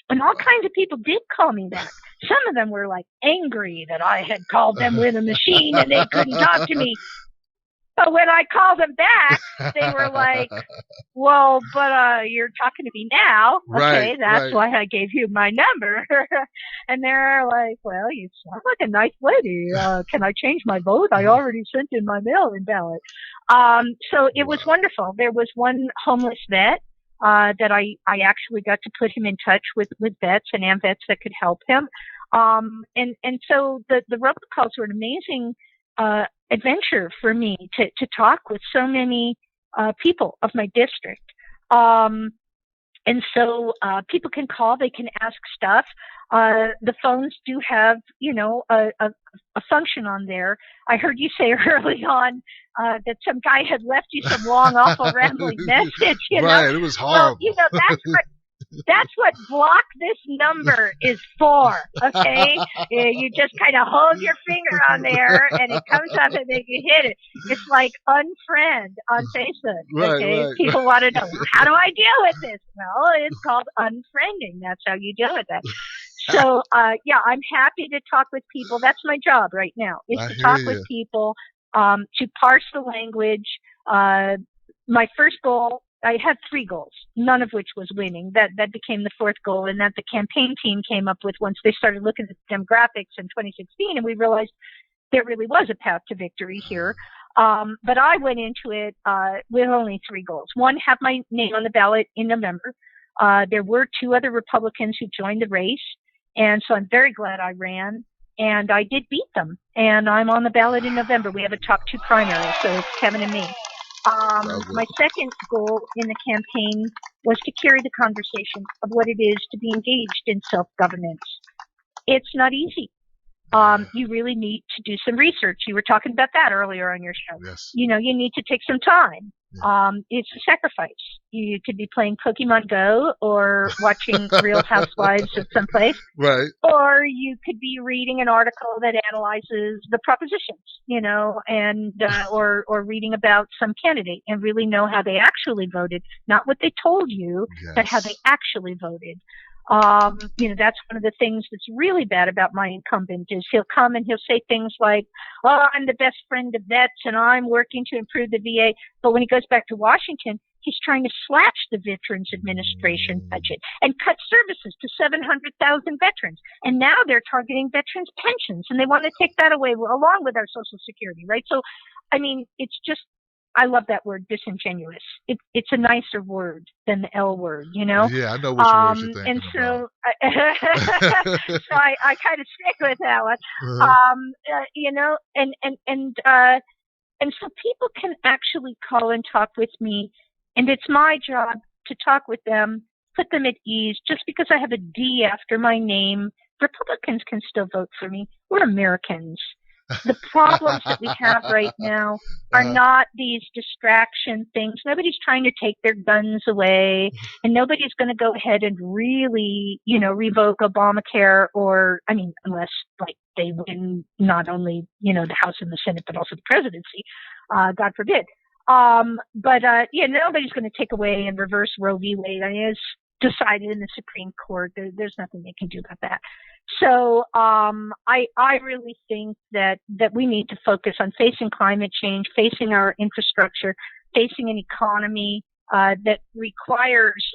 And all kinds of people did call me back. Some of them were like angry that I had called them with a machine and they couldn't talk to me. But when I called them back, they were like, well, but you're talking to me now. Okay, that's why I gave you my number. And they're like, well, you sound like a nice lady. Can I change my vote? I already sent in my mail-in ballot. So it was wonderful. There was one homeless vet that I actually got to put him in touch with vets and AMVETs that could help him. And so the robocalls were an amazing adventure for me to talk with so many people of my district. And so people can call, they can ask stuff. The phones do have, a function on there. I heard you say early on that some guy had left you some long, awful, rambling message. Right, it was horrible. Well, that's what block this number is for, okay? You just kind of hold your finger on there, and it comes up, and then you hit it. It's like unfriend on Facebook, okay? Right. People want to know, how do I deal with this? Well, it's called unfriending. That's how you deal with that. So, I'm happy to talk with people. That's my job right now, is to talk with people, to parse the language. My first goal, I had 3 goals, none of which was winning. That became the 4th goal, and that the campaign team came up with once they started looking at demographics in 2016, and we realized there really was a path to victory here. But I went into it with only 3 goals. 1, have my name on the ballot in November. There were 2 other Republicans who joined the race, and so I'm very glad I ran. And I did beat them, and I'm on the ballot in November. We have a top 2 primary, so it's Kevin and me. My second goal in the campaign was to carry the conversation of what it is to be engaged in self-governance. It's not easy. You really need to do some research. You were talking about that earlier on your show. Yes. You need to take some time. Yeah. It's a sacrifice. You could be playing Pokemon Go or watching Real Housewives of someplace. Right. Or you could be reading an article that analyzes the propositions, and or reading about some candidate and really know how they actually voted, not what they told you, but how they actually voted. That's one of the things that's really bad about my incumbent is he'll come and he'll say things like, "Oh, I'm the best friend of vets and I'm working to improve the VA." But when he goes back to Washington, he's trying to slash the Veterans Administration budget and cut services to 700,000 veterans. And now they're targeting veterans' pensions, and they want to take that away along with our Social Security, right? So, I mean, it's just, I love that word, disingenuous. It's a nicer word than the L word, you know? Yeah, I know which words you're thinking And so, about. so I kind of stick with that one. And so people can actually call and talk with me, and it's my job to talk with them, put them at ease. Just because I have a D after my name, Republicans can still vote for me. We're Americans. The problems that we have right now are not these distraction things. Nobody's trying to take their guns away, and nobody's going to go ahead and really, revoke Obamacare, unless like they win not only, the House and the Senate, but also the presidency, God forbid. Nobody's going to take away and reverse Roe v. Wade. I mean, it's decided in the Supreme Court. There's nothing they can do about that. So I really think that we need to focus on facing climate change, facing our infrastructure, facing an economy that requires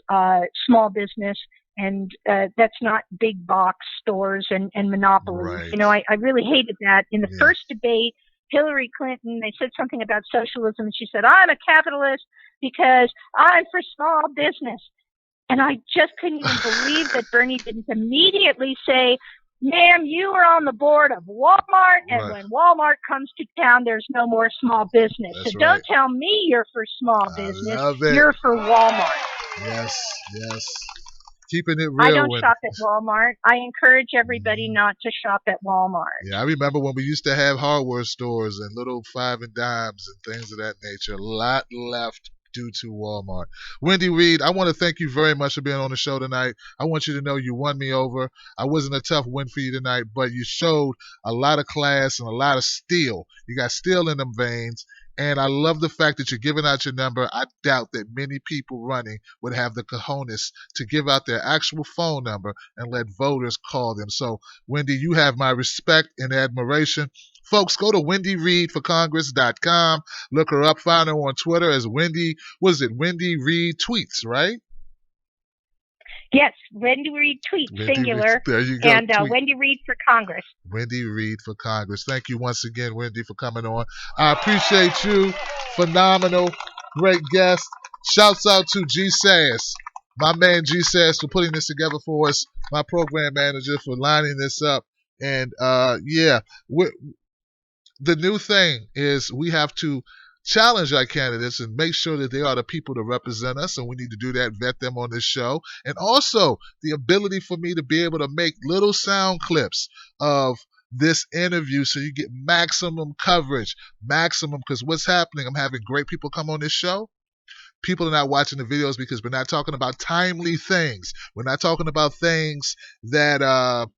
small business, and that's not big box stores and monopolies. Right. I really hated that. In the first debate, Hillary Clinton, they said something about socialism, and she said, "I'm a capitalist because I'm for small business." And I just couldn't even believe that Bernie didn't immediately say, "Ma'am, you are on the board of Walmart, and when Walmart comes to town, there's no more small business. That's so don't tell me you're for small business. You're for Walmart." Yes. Keeping it real. I don't shop at Walmart. I encourage everybody not to shop at Walmart. Yeah, I remember when we used to have hardware stores and little 5 and dimes and things of that nature. A lot left due to Walmart. Wendy, Reid, I want to thank you very much for being on the show tonight. I want you to know you won me over. I wasn't a tough win for you tonight, but you showed a lot of class and a lot of steel. You got steel in them veins. And I love the fact that you're giving out your number. I doubt that many people running would have the cojones to give out their actual phone number and let voters call them. So, Wendy, you have my respect and admiration. Folks, go to WendyReidForCongress.com. Look her up. Find her on Twitter as Wendy. Wendy Reid Tweets, right? Yes, Wendy Reid Tweets, singular. There you go. And Wendy Reid for Congress. Wendy Reid for Congress. Thank you once again, Wendy, for coming on. I appreciate you. Phenomenal. Great guest. Shouts out to G Sass, my man G Sass, for putting this together for us. My program manager for lining this up. And the new thing is we have to challenge our candidates and make sure that they are the people to represent us, and we need to do that, vet them on this show. And also the ability for me to be able to make little sound clips of this interview so you get maximum coverage, because what's happening, I'm having great people come on this show. People are not watching the videos because we're not talking about timely things. We're not talking about things that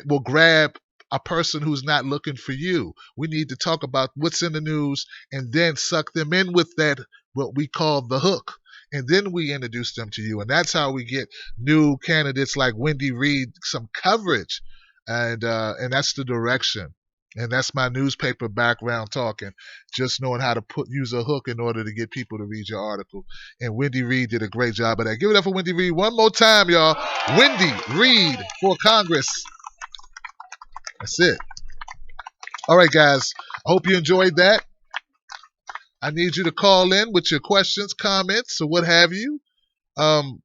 will grab a person who's not looking for you. We need to talk about what's in the news and then suck them in with that, what we call the hook. And then we introduce them to you. And that's how we get new candidates like Wendy Reid some coverage. And that's the direction. And that's my newspaper background talking, just knowing how to use a hook in order to get people to read your article. And Wendy Reid did a great job of that. Give it up for Wendy Reid one more time, y'all. Wendy Reid for Congress. That's it. All right, guys. I hope you enjoyed that. I need you to call in with your questions, comments, or what have you. And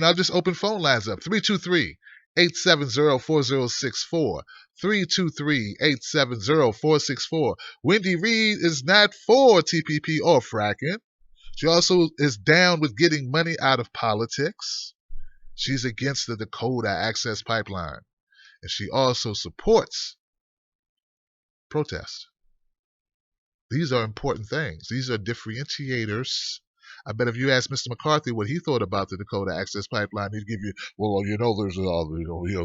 I'll just open phone lines up. 323-870-4064. 323-870-464. Wendy Reid is not for TPP or fracking. She also is down with getting money out of politics. She's against the Dakota Access Pipeline. And she also supports protest. These are important things. These are differentiators. I bet if you asked Mr. McCarthy what he thought about the Dakota Access Pipeline, he'd give you, there's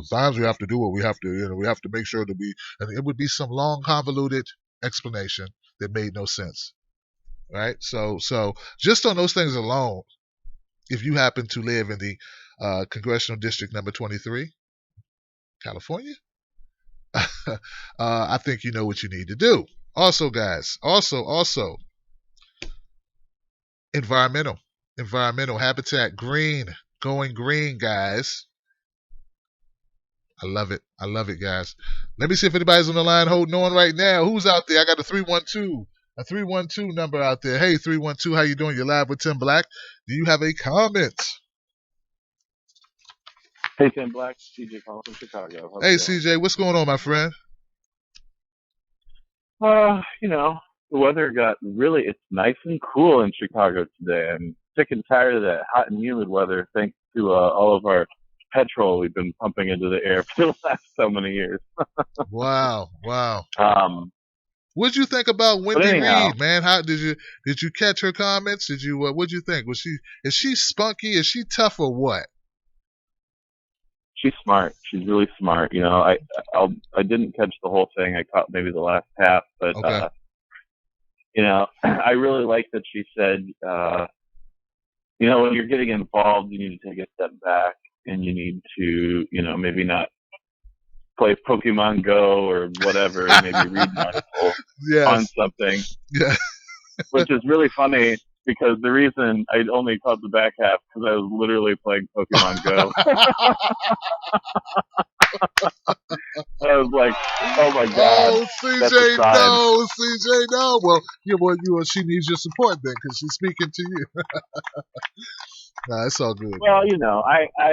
times we have to do what we have to, we have to make sure to be, and it would be some long, convoluted explanation that made no sense, right? So just on those things alone, if you happen to live in the Congressional District number 23, California. I think you know what you need to do. Also, guys, also, environmental habitat, going green, guys. I love it, guys. Let me see if anybody's on the line holding on right now. Who's out there? I got a 312 number out there. Hey, 312, how you doing? You're live with Tim Black. Do you have a comment? Hey, Tim Black, CJ calling from Chicago. Hey, CJ, what's going on, my friend? The weather it's nice and cool in Chicago today. I'm sick and tired of that hot and humid weather thanks to all of our petrol we've been pumping into the air for the last so many years. Wow. What'd you think about Wendy Reid, man? How did you catch her comments? What'd you think? Is she spunky? Is she tough or what? She's smart. She's really smart. I didn't catch the whole thing. I caught maybe the last half, but okay. I really like that she said, when you're getting involved, you need to take a step back and you need to, maybe not play Pokemon Go or whatever, maybe read an article on something. Yeah. Which is really funny because the reason I only caught the back half because I was literally playing Pokemon Go. I was like, oh my God. Oh, CJ, no. Well, she needs your support then because she's speaking to you. Nah, it's all good. Well, I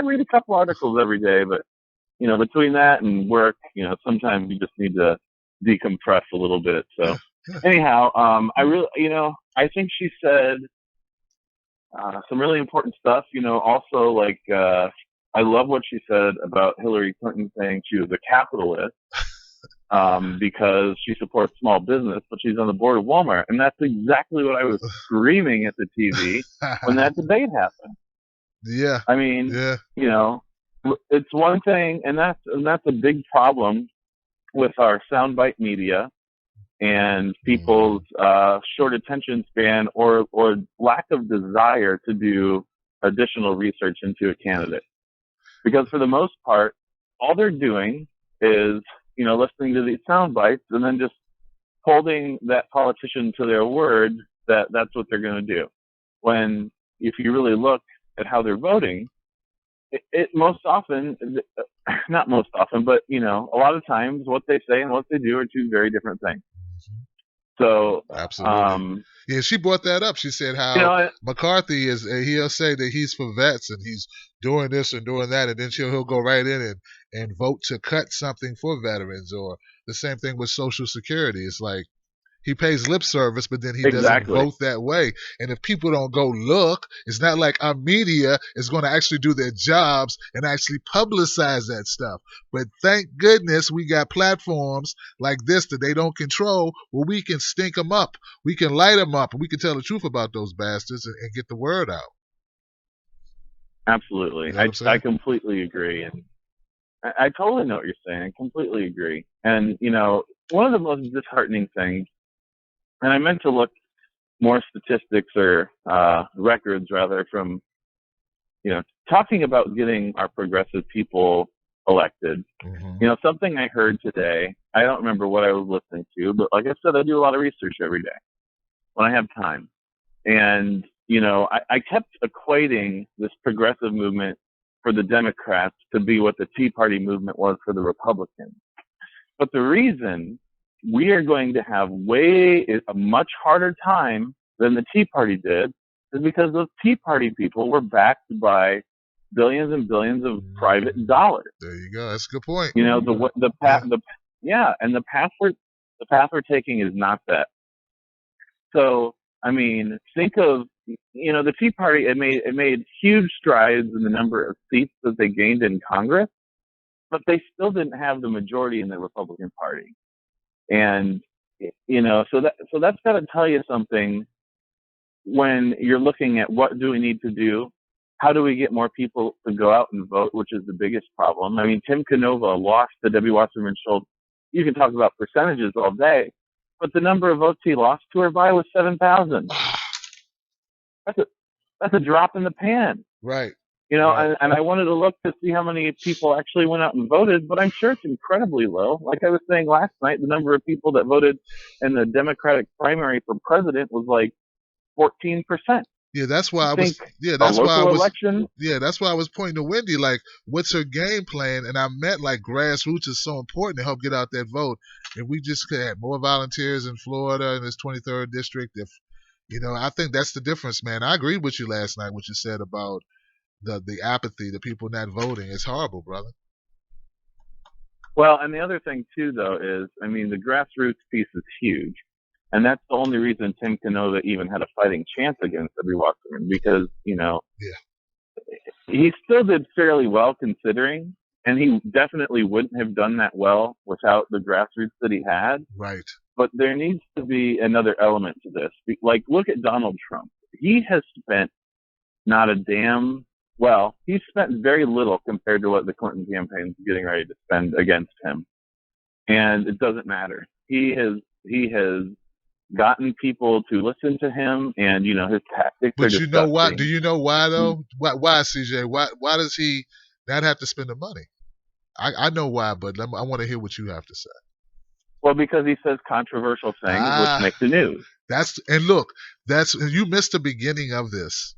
read a couple articles every day, but, between that and work, sometimes you just need to decompress a little bit. So anyhow, I think she said some really important stuff, also I love what she said about Hillary Clinton saying she was a capitalist because she supports small business, but she's on the board of Walmart. And that's exactly what I was screaming at the TV when that debate happened. Yeah. I mean, it's one thing, and that's a big problem with our soundbite media and people's short attention span or lack of desire to do additional research into a candidate. Because for the most part, all they're doing is, listening to these sound bites and then just holding that politician to their word that that's what they're going to do. When if you really look at how they're voting, it most often, not most often, but, a lot of times what they say and what they do are two very different things. So, absolutely. Yeah, she brought that up. She said how McCarthy he'll say that he's for vets and he's doing this and doing that, and then he'll go right in and vote to cut something for veterans, or the same thing with Social Security. It's like he pays lip service, but then he doesn't vote that way. And if people don't go look, it's not like our media is going to actually do their jobs and actually publicize that stuff. But thank goodness we got platforms like this that they don't control where we can stink them up. We can light them up and we can tell the truth about those bastards and get the word out. Absolutely. You know I completely agree. And I totally know what you're saying. I completely agree. And, one of the most disheartening things, and I meant to look more statistics or records rather from, talking about getting our progressive people elected. Mm-hmm. Something I heard today, I don't remember what I was listening to, but like I said, I do a lot of research every day when I have time. And, I kept equating this progressive movement for the Democrats to be what the Tea Party movement was for the Republicans. But the reason we are going to have a much harder time than the Tea Party did is because those Tea Party people were backed by billions and billions of private dollars. There you go. That's a good point. The path we're taking is not that. So, think of, the Tea Party, it made huge strides in the number of seats that they gained in Congress, but they still didn't have the majority in the Republican Party. And, so that's got to tell you something when you're looking at what do we need to do? How do we get more people to go out and vote, which is the biggest problem? Tim Canova lost to Debbie Wasserman Schultz. You can talk about percentages all day, but the number of votes he lost to her by was 7,000. that's a drop in the pan. Right. You know, Right. and I wanted to look to see how many people actually went out and voted, but I'm sure it's incredibly low. Like I was saying last night, the number of people that voted in the Democratic primary for president was like 14%. Yeah, that's why I think was. Yeah, a that's why I local was. election, Yeah, that's why I was pointing to Wendy. Like, what's her game plan? And I meant like grassroots is so important to help get out that vote. And we just could have more volunteers in Florida in this 23rd district. If I think that's the difference, man. I agreed with you last night. What you said about the apathy, the people not voting. It's horrible, brother. well, and the other thing too, though, is I mean the grassroots piece is huge, and that's the only reason Tim Canova even had a fighting chance against Debbie Wasserman because he still did fairly well considering, and he definitely wouldn't have done that well without the grassroots that he had. Right. But there needs to be another element to this. Like, look at Donald Trump. He has spent not a damn, well, he's spent very little compared to what the Clinton campaign is getting ready to spend against him. And it doesn't matter. He has gotten people to listen to him, and his tactics are But you know why? disgusting. Do you know why though? Why CJ? Why does he not have to spend the money? I know why, but I want to hear what you have to say. Well, because he says controversial things, which make the news. You missed the beginning of this.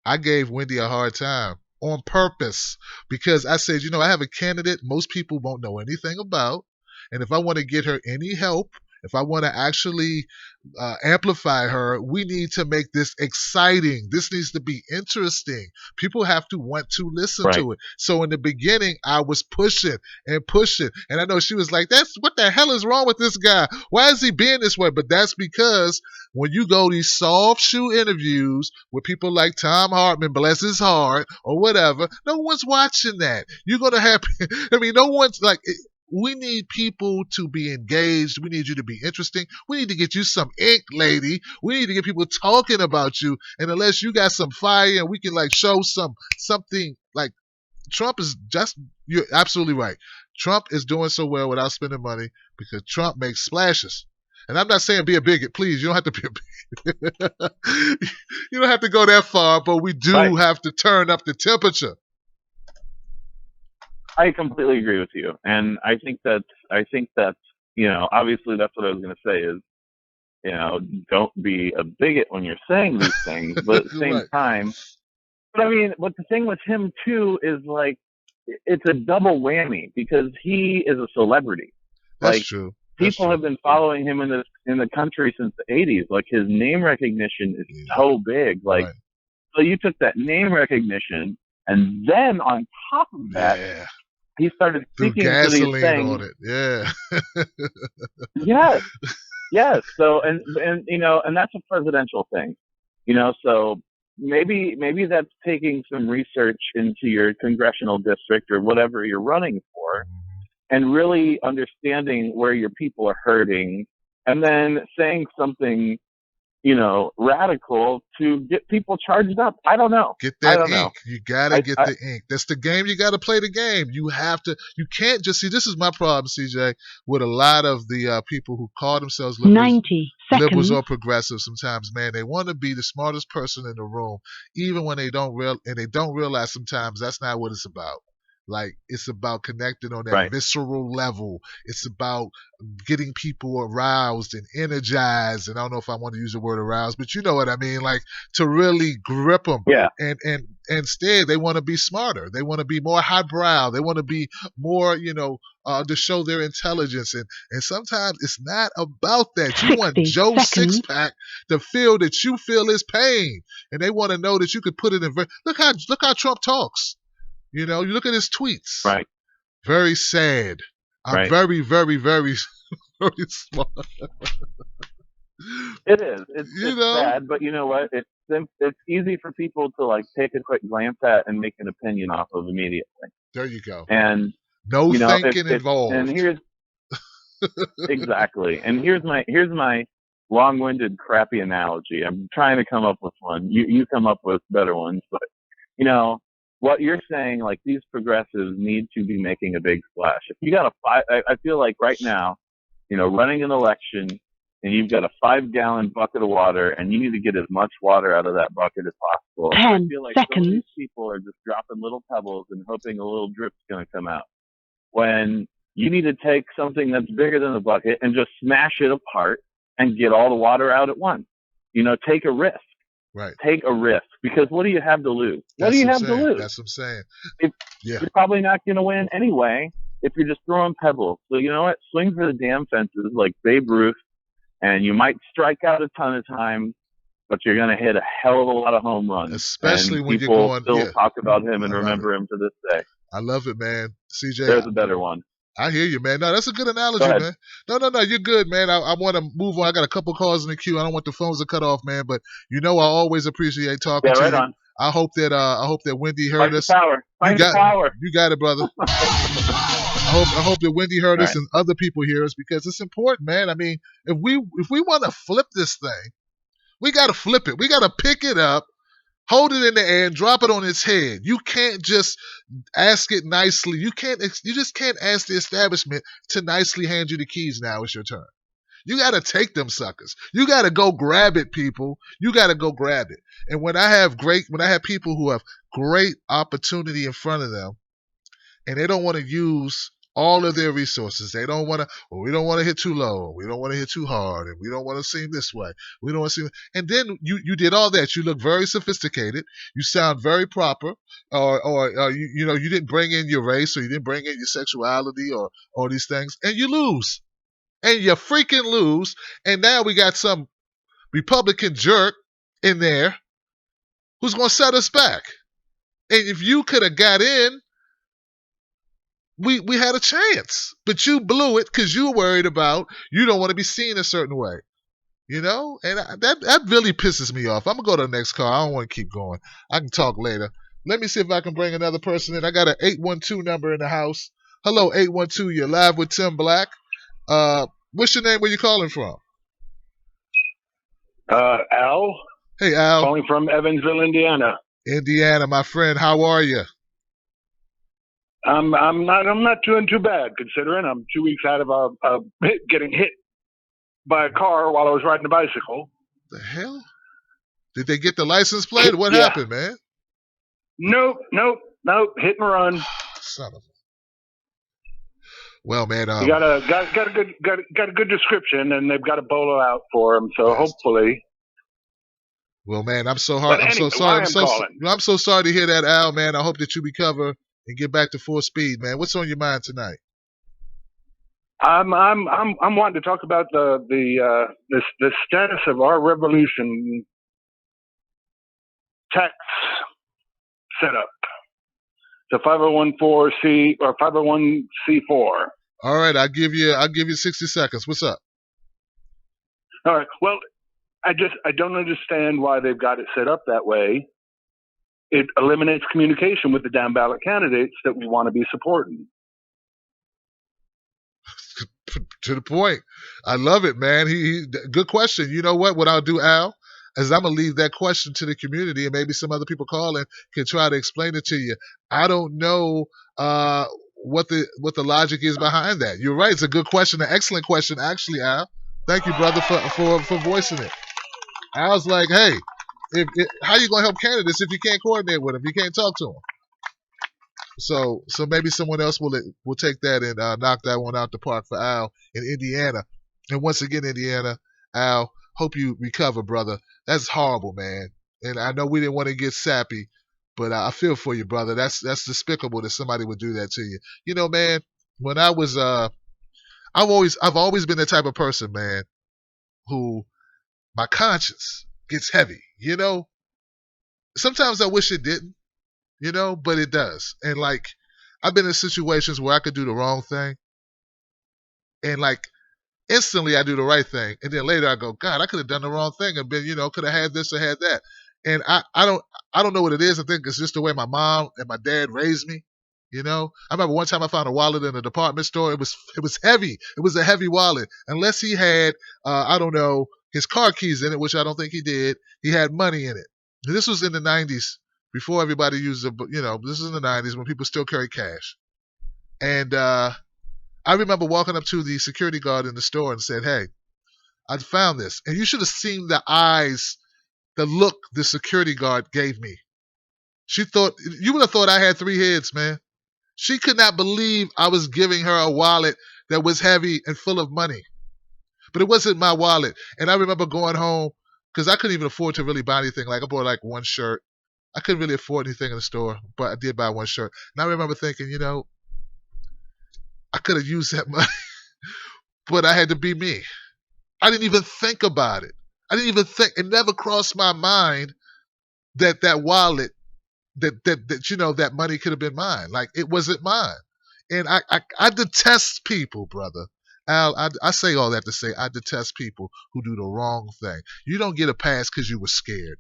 I gave Wendy a hard time on purpose because I said, I have a candidate most people won't know anything about, and if I want to get her any help, if I want to actually amplify her, we need to make this exciting. This needs to be interesting. People have to want to listen to it. So in the beginning, I was pushing. And I know she was like, what the hell is wrong with this guy? Why is he being this way? But that's because when you go these soft shoe interviews with people like Tom Hartman, bless his heart, or whatever, no one's watching that. You're going to have, no one's like... We need people to be engaged. We need you to be interesting. We need to get you some ink, lady. We need to get people talking about you. And unless you got some fire and we can show something like Trump is you're absolutely right. Trump is doing so well without spending money because Trump makes splashes. And I'm not saying be a bigot, please. You don't have to be a bigot. You don't have to go that far, but we do have to turn up the temperature. I completely agree with you, and I think that obviously that's what I was going to say is don't be a bigot when you're saying these things, but at the same time, but the thing with him too is it's a double whammy because he is a celebrity. That's true. People have been following him in the country since the 80s. Like his name recognition is so big. So you took that name recognition, and then on top of that. He started speaking to these things. On it. Yeah. Yes. So and that's a presidential thing. So maybe that's taking some research into your congressional district or whatever you're running for, and really understanding where your people are hurting, and then saying something radical to get people charged up. I don't know. Get that ink. You gotta get the ink. That's the game. You gotta play the game. You can't just see. This is my problem, CJ, with a lot of the people who call themselves liberals or progressives. Sometimes, man, they want to be the smartest person in the room, even when they don't realize sometimes that's not what it's about. It's about connecting on that visceral level. It's about getting people aroused and energized. And I don't know if I want to use the word aroused, but you know what I mean? To really grip them. Yeah. And instead, they want to be smarter. They want to be more highbrow. They want to be more, to show their intelligence. And sometimes it's not about that. You want Joe Sixpack to feel that you feel his pain. And they want to know that you could put it in. Look how Trump talks. You look at his tweets. Right. Very sad. I'm very, very, very, very smart. It is. It's sad, but you know what? It's easy for people to take a quick glance at and make an opinion off of immediately. There you go. And no thinking involved. And here's exactly. And here's my long-winded, crappy analogy. I'm trying to come up with one. You come up with better ones, but what you're saying, these progressives need to be making a big splash. If you got I feel like right now, running an election and you've got a 5-gallon bucket of water, and you need to get as much water out of that bucket as possible. 10 I feel like seconds. some of these people are just dropping little pebbles and hoping a little drip's going to come out. When you need to take something that's bigger than the bucket and just smash it apart and get all the water out at once. Take a risk. Right. Take a risk, because what do you have to lose? What do you have to lose? That's what I'm saying. You're probably not going to win anyway if you're just throwing pebbles. So you know what? Swing for the damn fences like Babe Ruth, and you might strike out a ton of times, but you're going to hit a hell of a lot of home runs. Especially and when people you're going. still Yeah. talk about him and remember him to this day. I love it, man. CJ. There's a better one. I hear you, man. No, that's a good analogy, man. No, you're good, man. I want to move on. I got a couple calls in the queue. I don't want the phones to cut off, man. But I always appreciate talking to you. On. I hope that Wendy heard us. Power. Find the power. You got it, brother. I hope that Wendy heard us and other people hear us, because it's important, man. I mean, if we want to flip this thing, we got to flip it. We got to pick it up, hold it in the air, and drop it on its head. You can't just ask it nicely. You just can't ask the establishment to nicely hand you the keys. Now it's your turn. You got to take them suckers. You got to go grab it, people. You got to go grab it. And when I have people who have great opportunity in front of them, and they don't want to use all of their resources, they don't want to. Well, we don't want to hit too low. We don't want to hit too hard, and we don't want to seem this way. We don't want to seem. And then you did all that. You look very sophisticated. You sound very proper. Or you didn't bring in your race, or you didn't bring in your sexuality, or all these things, and you lose. And you freaking lose. And now we got some Republican jerk in there who's going to set us back. And if you could have got in, we had a chance. But you blew it because you were worried about you don't want to be seen a certain way. And that really pisses me off. I'm going to go to the next call. I don't want to keep going. I can talk later. Let me see if I can bring another person in. I got an 812 number in the house. Hello, 812. You're live with Tim Black. What's your name? Where you calling from? Al. Hey, Al. Calling from Evansville, Indiana. Indiana, my friend. How are you? I'm not doing too bad, considering I'm 2 weeks out of getting hit by a car while I was riding a bicycle. The hell? Did they get the license plate? What happened, man? Nope. Hit and run. Son of a. Well, man, you got a good description, and they've got a bolo out for him. So hopefully. Well, man, I'm so sorry. I'm so sorry to hear that, Al. Man, I hope that you recover and get back to full speed, man. What's on your mind tonight? I'm wanting to talk about the status of our revolution tax setup. The 501(c) or 501(c)(4). All right, I'll give you 60 seconds. What's up? All right. Well, I don't understand why they've got it set up that way. It eliminates communication with the down ballot candidates that we want to be supporting. To the point. I love it, man. Good question. You know what? What I'll do, Al, is I'm going to leave that question to the community, and maybe some other people calling can try to explain it to you. I don't know what the logic is behind that. You're right. It's a good question, an excellent question, actually, Al. Thank you, brother, for voicing it. Al's like, hey, how you going to help candidates if you can't coordinate with them? You can't talk to them. So maybe someone else will take that and knock that one out the park for Al in Indiana. And once again, Indiana, Al, hope you recover, brother. That's horrible, man. And I know we didn't want to get sappy, but I feel for you, brother. That's despicable that somebody would do that to you. You know, man, when I was I've always been the type of person, man, who my conscience gets heavy, you know? Sometimes I wish it didn't, you know, but it does. And like, I've been in situations where I could do the wrong thing, and like instantly I do the right thing, and then later I go, God, I could have done the wrong thing and been, you know, could have had this or had that. And I don't know what it is. I think it's just the way my mom and my dad raised me. You know, I remember one time I found a wallet in a department store. It was heavy. It was a heavy wallet. Unless he had, I don't know, his car keys in it, which I don't think he did. He had money in it. And this was in the 90s, before everybody used this is in the 90s when people still carry cash. And I remember walking up to the security guard in the store and said, hey, I found this, and you should have seen the eyes, the look the security guard gave me. She thought, you would have thought I had 3 heads, man. She could not believe I was giving her a wallet that was heavy and full of money. But it wasn't my wallet. And I remember going home, because I couldn't even afford to really buy anything. Like, I bought like one shirt. I couldn't really afford anything in the store, but I did buy one shirt. And I remember thinking, I could have used that money, but I had to be me. I didn't even think about it. It never crossed my mind that wallet, that money could have been mine. Like, it wasn't mine. And I detest people, brother. Al, I say all that to say I detest people who do the wrong thing. You don't get a pass because you were scared.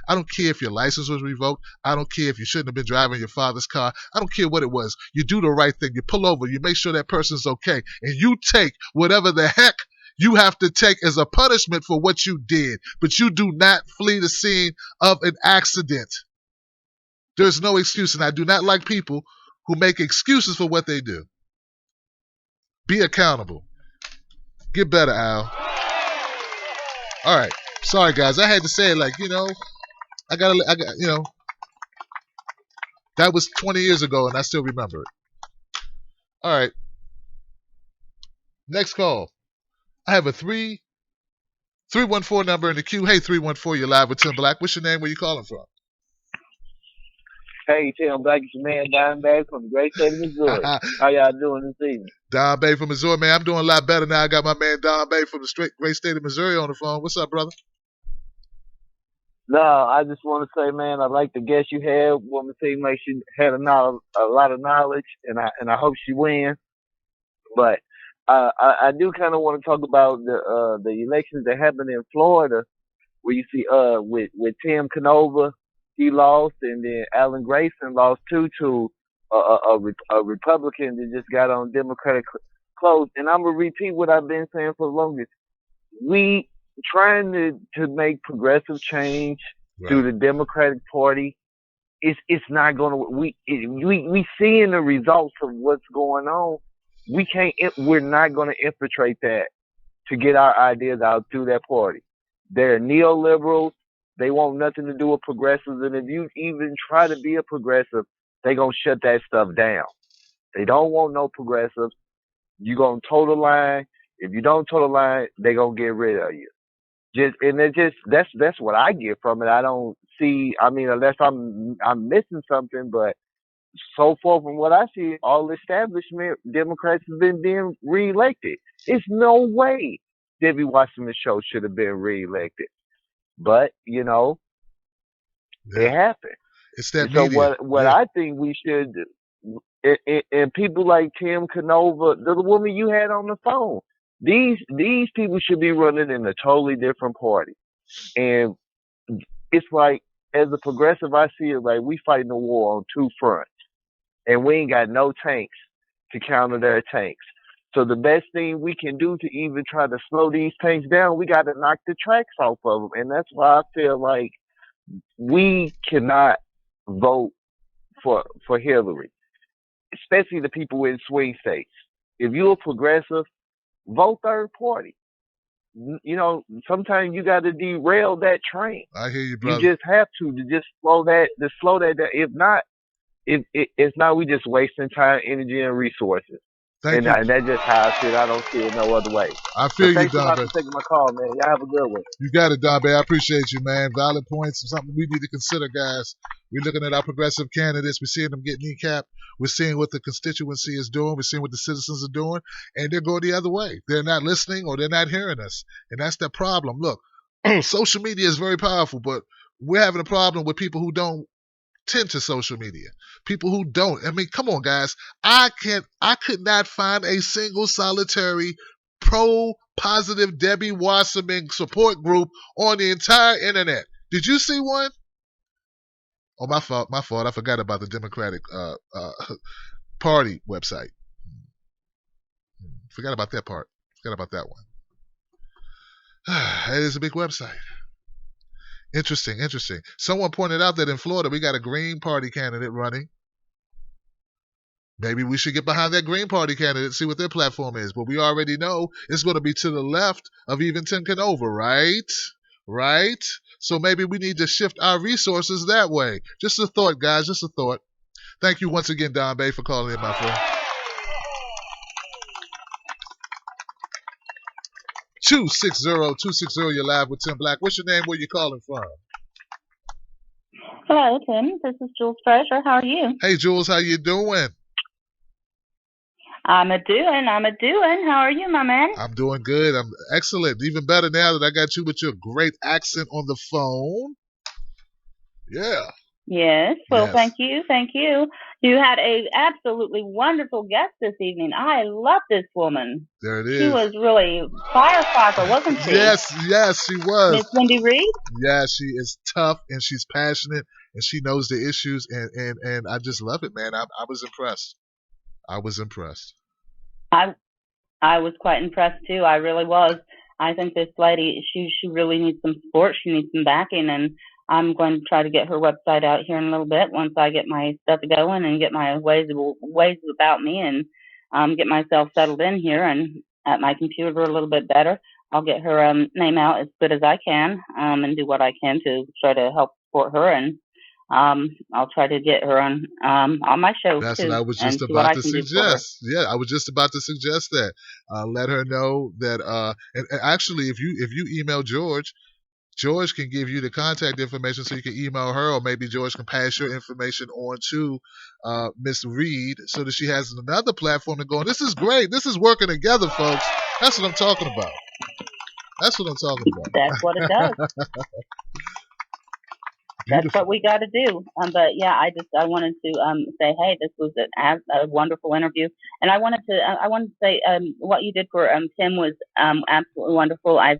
I don't care if your license was revoked. I don't care if you shouldn't have been driving your father's car. I don't care what it was. You do the right thing. You pull over. You make sure that person's okay. And you take whatever the heck you have to take as a punishment for what you did. But you do not flee the scene of an accident. There's no excuse. And I do not like people who make excuses for what they do. Be accountable. Get better, Al. All right. Sorry, guys. I had to say it I got, that was 20 years ago and I still remember it. All right. Next call. I have a 314 number in the queue. Hey, 314, you're live with Tim Black. What's your name? Where you calling from? Hey, Tim Black, it's your man Don Bay from the great state of Missouri. How y'all doing this evening? Don Bay from Missouri, man. I'm doing a lot better now. I got my man Don Bay from the great state of Missouri on the phone. What's up, brother? No, I just want to say, man, I like the guest you had. Woman seemed like she had a lot of knowledge, and I hope she wins. But I do kind of want to talk about the elections that happened in Florida, where you see with Tim Canova, he lost, and then Alan Grayson lost too to a Republican that just got on Democratic clothes. And I'm gonna repeat what I've been saying for the longest. We trying to make progressive change through the Democratic Party. It's not gonna. We seeing the results of what's going on. We're not gonna infiltrate that to get our ideas out through that party. They're neoliberals. They want nothing to do with progressives. And if you even try to be a progressive, they going to shut that stuff down. They don't want no progressives. You going to toe the line. If you don't toe the line, they going to get rid of you. That's what I get from it. I don't see, unless I'm missing something, but so far from what I see, all establishment Democrats have been being reelected. It's no way Debbie Wasserman's show should have been reelected. But, it happened. It's that so media. What I think we should do, and people like Tim Canova, the woman you had on the phone, these people should be running in a totally different party. And it's like, as a progressive, I see it like we fighting a war on 2 fronts. And we ain't got no tanks to counter their tanks. So the best thing we can do to even try to slow these tanks down, we got to knock the tracks off of them. And that's why I feel like we cannot vote for Hillary, especially the people in swing states. If you're a progressive, vote third party. Sometimes you got to derail that train. I hear you, brother. You just have to just slow that down. If not, it's not, we just wasting time, energy, and resources. And that's just how I see it. I don't see it no other way. I feel you, Don. Thanks a lot for taking my call, man. Y'all have a good one. You got it, Don Bay. I appreciate you, man. Valid points. Something we need to consider, guys. We're looking at our progressive candidates. We're seeing them get kneecapped. We're seeing what the constituency is doing. We're seeing what the citizens are doing. And they're going the other way. They're not listening or they're not hearing us. And that's the problem. Look, social media is very powerful, but we're having a problem with people who don't tend to social media. People who don't. Come on, guys. I could not find a single solitary pro-positive Debbie Wasserman support group on the entire internet. Did you see one? Oh, my fault. I forgot about the Democratic Party website. Forgot about that part. Forgot about that one. That is a big website. Interesting. Someone pointed out that in Florida, we got a Green Party candidate running. Maybe we should get behind that Green Party candidate, see what their platform is. But we already know it's going to be to the left of even Tim Canova, right? Right? So maybe we need to shift our resources that way. Just a thought, guys. Just a thought. Thank you once again, Don Bay, for calling in, my friend. 260-260, you're live with Tim Black. What's your name? Where you calling from? Hello, Tim. This is Jules Fraser. How are you? Hey, Jules. How you doing? I'm a doing. How are you, my man? I'm doing good. I'm excellent. Even better now that I got you with your great accent on the phone. Yeah. Yes. Well, Yes. Thank you. You had a absolutely wonderful guest this evening. I love this woman. There it is. She was really firecracker, wasn't she? Yes, she was. Miss Wendy Reid? Yeah, she is tough and she's passionate and she knows the issues and I just love it, man. I was impressed. I was quite impressed too. I really was. I think this lady, she really needs some support. She needs some backing, and I'm going to try to get her website out here in a little bit once I get my stuff going and get my ways about me and get myself settled in here and at my computer a little bit better. I'll get her name out as good as I can and do what I can to try to help support her, and I'll try to get her on my show. That's too, what I was just about to suggest. Yeah, I was just about to suggest that. Let her know that. And actually, if you email George can give you the contact information so you can email her, or maybe George can pass your information on to Miss Reid so that she has another platform to go on. This is great. This is working together, folks. That's what I'm talking about. That's what it does. That's what we got to do. But yeah, I wanted to say, hey, this was a wonderful interview, and I wanted to say what you did for Tim was absolutely wonderful. I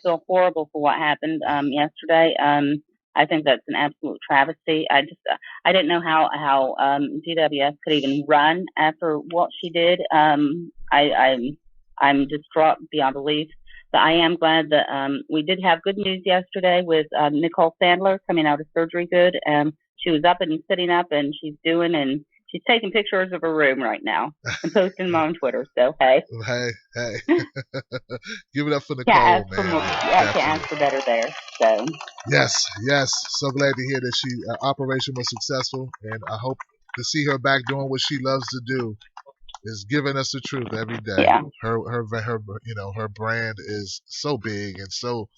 feel horrible for what happened yesterday. I think that's an absolute travesty. I didn't know how DWS could even run after what she did. I'm distraught beyond belief. But I am glad that we did have good news yesterday with Nicole Sandler coming out of surgery good. She was up and sitting up, and she's taking pictures of her room right now and posting them on Twitter. So, hey. Hey. Give it up for Nicole, man. Can't ask for better there. So. Yes. So glad to hear that she operation was successful, and I hope to see her back doing what she loves to do. Is giving us the truth every day. Yeah. Her brand is so big and so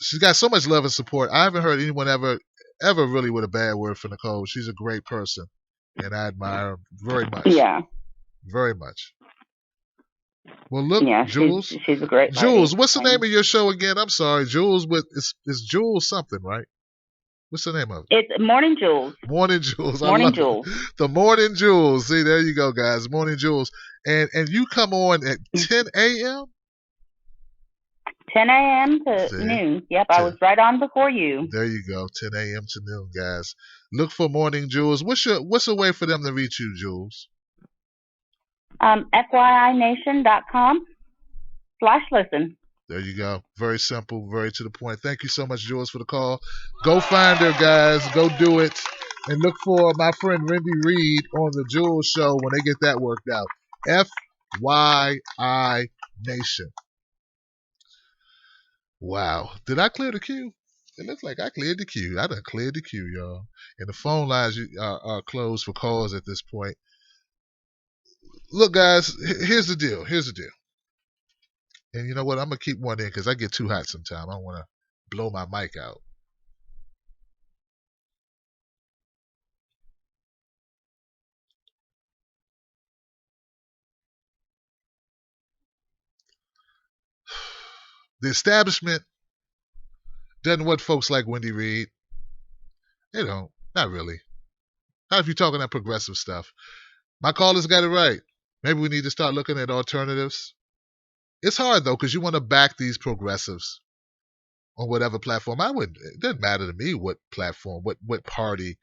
she's got so much love and support. I haven't heard anyone ever really with a bad word for Nicole. She's a great person, and I admire her very much. Yeah. Very much. Well, look, yeah, Jules. She's a great lady. Jules, what's the name of your show again? I'm sorry, Jules. It's Jules something, right? What's the name of it? It's Morning Jules. Morning Jules. Morning Jules. The Morning Jules. See, there you go, guys. Morning Jules. And you come on at 10 a.m.? 10 a.m. to noon. Yep, I was right on before you. There you go. 10 a.m. to noon, guys. Look for Morning Jules. What's a way for them to reach you, Jules? FYINation.com/listen. There you go. Very simple, very to the point. Thank you so much, Jules, for the call. Go find her, guys. Go do it. And look for my friend Wendy Reid on the Jules show when they get that worked out. FYI Nation. Wow. Did I clear the queue? It looks like I cleared the queue. I done cleared the queue, y'all. And the phone lines are closed for calls at this point. Look, guys, here's the deal. And you know what? I'm going to keep one in because I get too hot sometimes. I don't want to blow my mic out. The establishment doesn't want folks like Wendy Reid. They don't. Not really. Not if you're talking that progressive stuff. My callers got it right. Maybe we need to start looking at alternatives. It's hard, though, because you want to back these progressives on whatever platform. It doesn't matter to me what platform, what party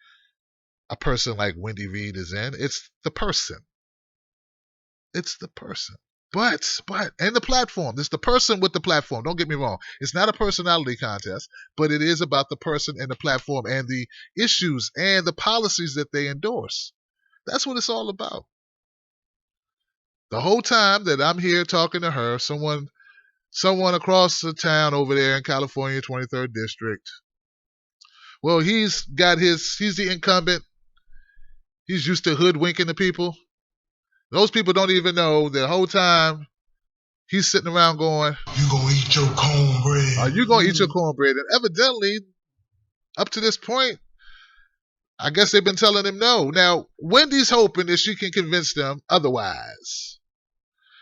a person like Wendy Reid is in. It's the person. But, and the platform. It's the person with the platform. Don't get me wrong. It's not a personality contest, but it is about the person and the platform and the issues and the policies that they endorse. That's what it's all about. The whole time that I'm here talking to her, someone across the town over there in California, 23rd District, well, he's the incumbent. He's used to hoodwinking the people. Those people don't even know the whole time he's sitting around going, "You gonna eat your cornbread? Are you gonna eat your cornbread?" And evidently, up to this point, I guess they've been telling him no. Now, Wendy's hoping that she can convince them otherwise.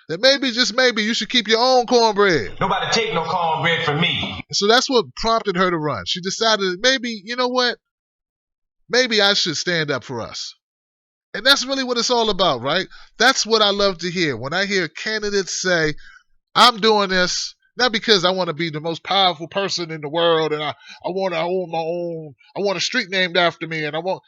That maybe, just maybe, you should keep your own cornbread. Nobody take no cornbread from me. So that's what prompted her to run. She decided, maybe, you know what? Maybe I should stand up for us. And that's really what it's all about, right? That's what I love to hear. When I hear candidates say, I'm doing this not because I want to be the most powerful person in the world and I want to own my own, I want a street named after me and I want,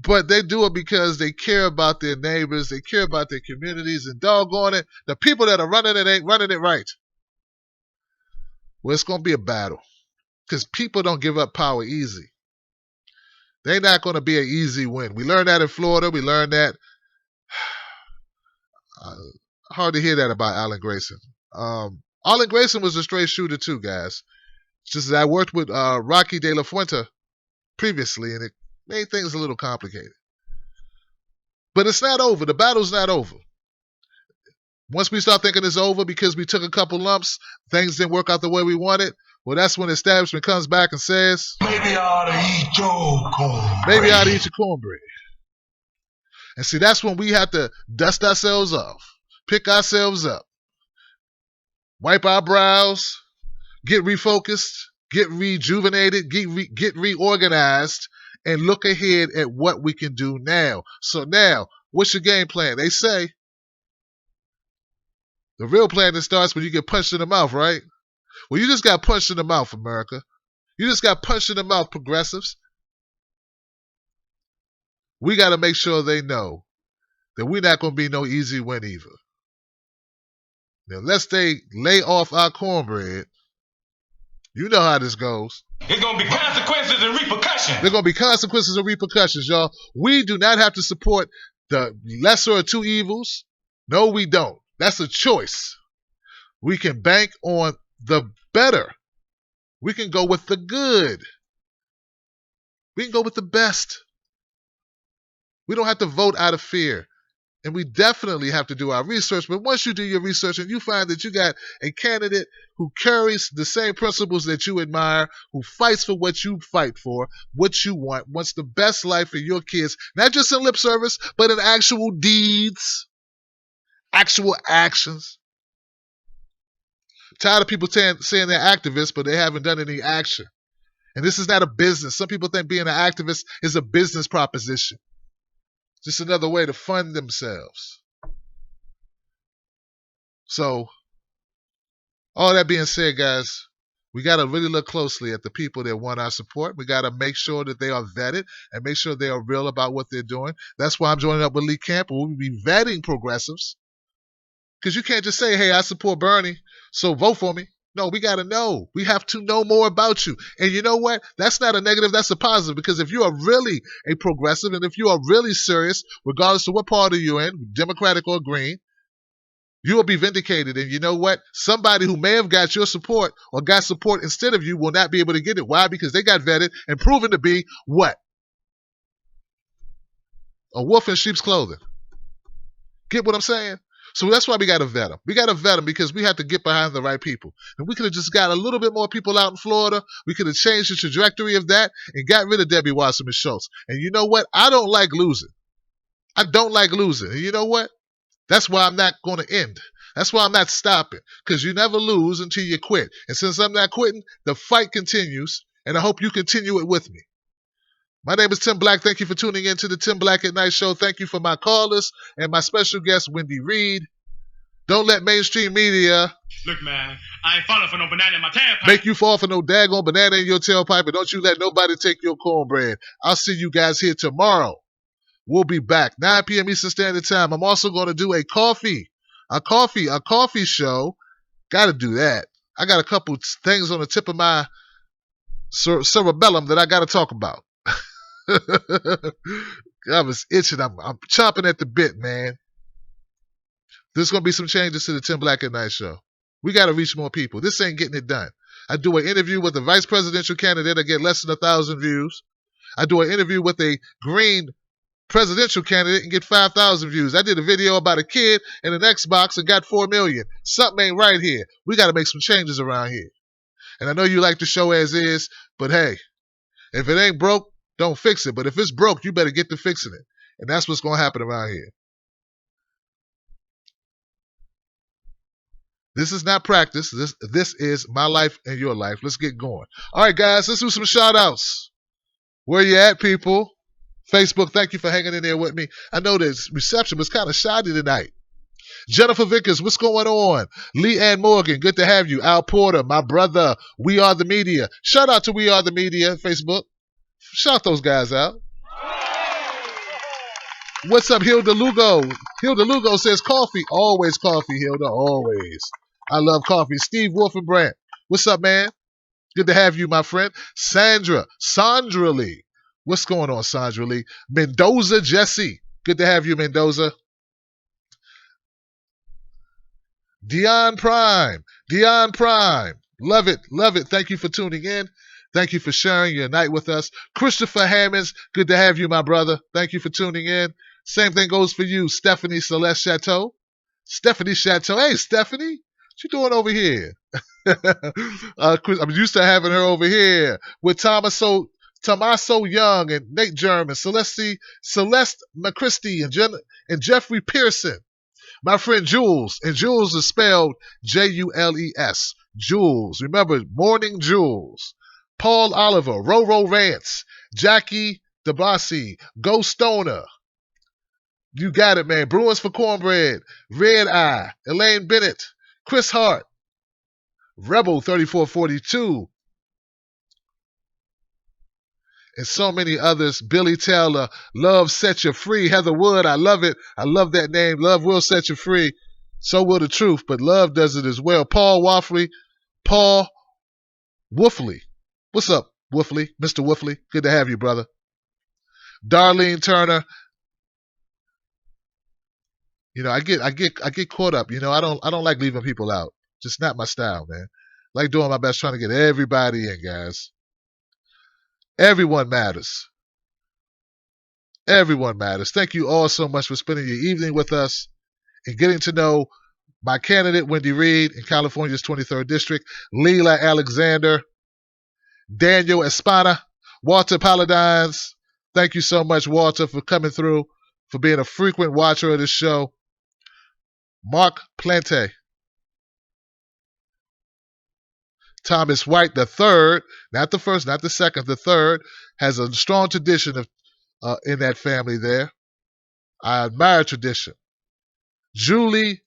but they do it because they care about their neighbors, they care about their communities, and doggone it, the people that are running it ain't running it right. Well, it's going to be a battle because people don't give up power easy. They're not going to be an easy win. We learned that in Florida. We learned that. Hard to hear that about Alan Grayson. Alan Grayson was a straight shooter too, guys. It's just that I worked with Rocky De La Fuente previously, and it made things a little complicated. But it's not over. The battle's not over. Once we start thinking it's over because we took a couple lumps, things didn't work out the way we wanted, well, that's when the establishment comes back and says, maybe I ought to eat your cornbread. Maybe I ought to eat your cornbread. And see, that's when we have to dust ourselves off, pick ourselves up, wipe our brows, get refocused, get rejuvenated, get reorganized, and look ahead at what we can do now. So now, what's your game plan? They say the real plan that starts when you get punched in the mouth, right? Well, you just got punched in the mouth, America. You just got punched in the mouth, progressives. We got to make sure they know that we're not going to be no easy win either. Now, unless they lay off our cornbread, you know how this goes. There's going to be consequences and repercussions. There's going to be consequences and repercussions, y'all. We do not have to support the lesser of two evils. No, we don't. That's a choice. We can bank on the better. We can go with the good. We can go with the best. We don't have to vote out of fear. And we definitely have to do our research. But once you do your research and you find that you got a candidate who carries the same principles that you admire, who fights for what you fight for, what you want, wants the best life for your kids, not just in lip service, but in actual deeds, actual actions. Tired of people saying they're activists, but they haven't done any action. And this is not a business. Some people think being an activist is a business proposition. Just another way to fund themselves. So, all that being said, guys, we got to really look closely at the people that want our support. We got to make sure that they are vetted and make sure they are real about what they're doing. That's why I'm joining up with Lee Camp, and we'll be vetting progressives. Because you can't just say, hey, I support Bernie, so vote for me. No, we got to know. We have to know more about you. And you know what? That's not a negative. That's a positive. Because if you are really a progressive and if you are really serious, regardless of what party you're in, Democratic or Green, you will be vindicated. And you know what? Somebody who may have got your support or got support instead of you will not be able to get it. Why? Because they got vetted and proven to be what? A wolf in sheep's clothing. Get what I'm saying? So that's why we got to vet them. We got to vet them because we have to get behind the right people. And we could have just got a little bit more people out in Florida. We could have changed the trajectory of that and got rid of Debbie Wasserman Schultz. And you know what? I don't like losing. I don't like losing. And you know what? That's why I'm not going to end. That's why I'm not stopping. Because you never lose until you quit. And since I'm not quitting, the fight continues. And I hope you continue it with me. My name is Tim Black. Thank you for tuning in to the Tim Black at Night show. Thank you for my callers and my special guest, Wendy Reid. Don't let mainstream media look, man, I ain't falling for no banana in my tailpipe. Make you fall for no daggone banana in your tailpipe, and don't you let nobody take your cornbread. I'll see you guys here tomorrow. We'll be back 9 p.m. Eastern Standard Time. I'm also going to do a coffee show. Got to do that. I got a couple things on the tip of my cerebellum that I got to talk about. I was itching. I'm chomping at the bit, man. There's going to be some changes to the Tim Black at Night show. We got to reach more people. This ain't getting it done. I do an interview with a vice presidential candidate. I get less than 1,000 views. I do an interview with a green presidential candidate and get 5,000 views. I did a video about a kid and an Xbox and got 4 million. Something ain't right here. We got to make some changes around here. And I know you like the show as is, but hey, if it ain't broke, don't fix it. But if it's broke, you better get to fixing it. And that's what's going to happen around here. This is not practice. This is my life and your life. Let's get going. All right, guys, let's do some shout-outs. Where you at, people? Facebook, thank you for hanging in there with me. I know this reception was kind of shoddy tonight. Jennifer Vickers, what's going on? Lee Ann Morgan, good to have you. Al Porter, my brother, We Are the Media. Shout out to We Are the Media, Facebook. Shout those guys out. What's up, Hilda Lugo? Hilda Lugo says coffee. Always coffee, Hilda, always. I love coffee. Steve Wolfenbrandt, what's up, man? Good to have you, my friend. Sandra Lee. What's going on, Sandra Lee? Mendoza Jesse, good to have you, Mendoza. Dion Prime. Love it. Thank you for tuning in. Thank you for sharing your night with us. Christopher Hammonds, good to have you, my brother. Thank you for tuning in. Same thing goes for you, Stephanie Celeste Chateau. Hey, Stephanie, what you doing over here? I'm used to having her over here with Tommaso Young and Nate German, Celeste McChristie and Jeffrey Pearson. My friend Jules, and Jules is spelled Jules. Jules, remember, Morning Jules. Paul Oliver, Roro Rance, Jackie DeBassi, Go Stoner. You got it, man. Bruins for Cornbread, Red Eye, Elaine Bennett, Chris Hart, Rebel 3442, and so many others. Billy Taylor, Love Set You Free. Heather Wood, I love it. I love that name. Love will set you free. So will the truth, but love does it as well. Paul Woofley. What's up, Woofley? Mr. Woofley, good to have you, brother. Darlene Turner. You know, I get caught up. You know, I don't like leaving people out. Just not my style, man. I like doing my best trying to get everybody in, guys. Everyone matters. Thank you all so much for spending your evening with us and getting to know my candidate, Wendy Reid, in California's 23rd District, Leila Alexander, Daniel Espada, Walter Paladines. Thank you so much, Walter, for coming through, for being a frequent watcher of this show. Mark Plante. Thomas White the third, not the first, not the second, the third, has a strong tradition of in that family there. I admire tradition. John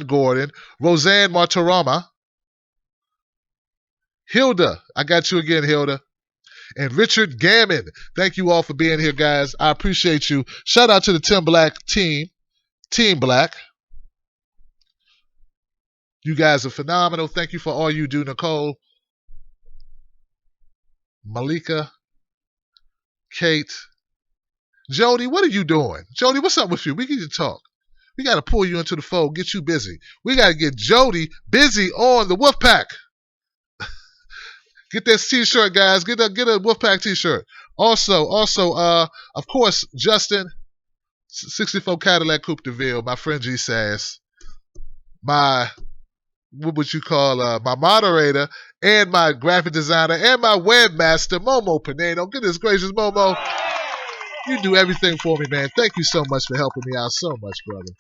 Gordon, Roseanne Martorama, Hilda, I got you again, Hilda, and Richard Gammon. Thank you all for being here, guys. I appreciate you. Shout out to the Tim Black team, Team Black. You guys are phenomenal. Thank you for all you do, Nicole, Malika, Kate, Jody. What are you doing? Jody, what's up with you? We need to talk. We got to pull you into the fold, get you busy. We got to get Jody busy on the Wolfpack. Get this t-shirt, guys. Get a Wolfpack t-shirt. Also, of course, Justin, 64 Cadillac Coupe de Ville, my friend G Sass, my moderator and my graphic designer and my webmaster, Momo Pineno. Goodness gracious, Momo. You do everything for me, man. Thank you so much for helping me out so much, brother.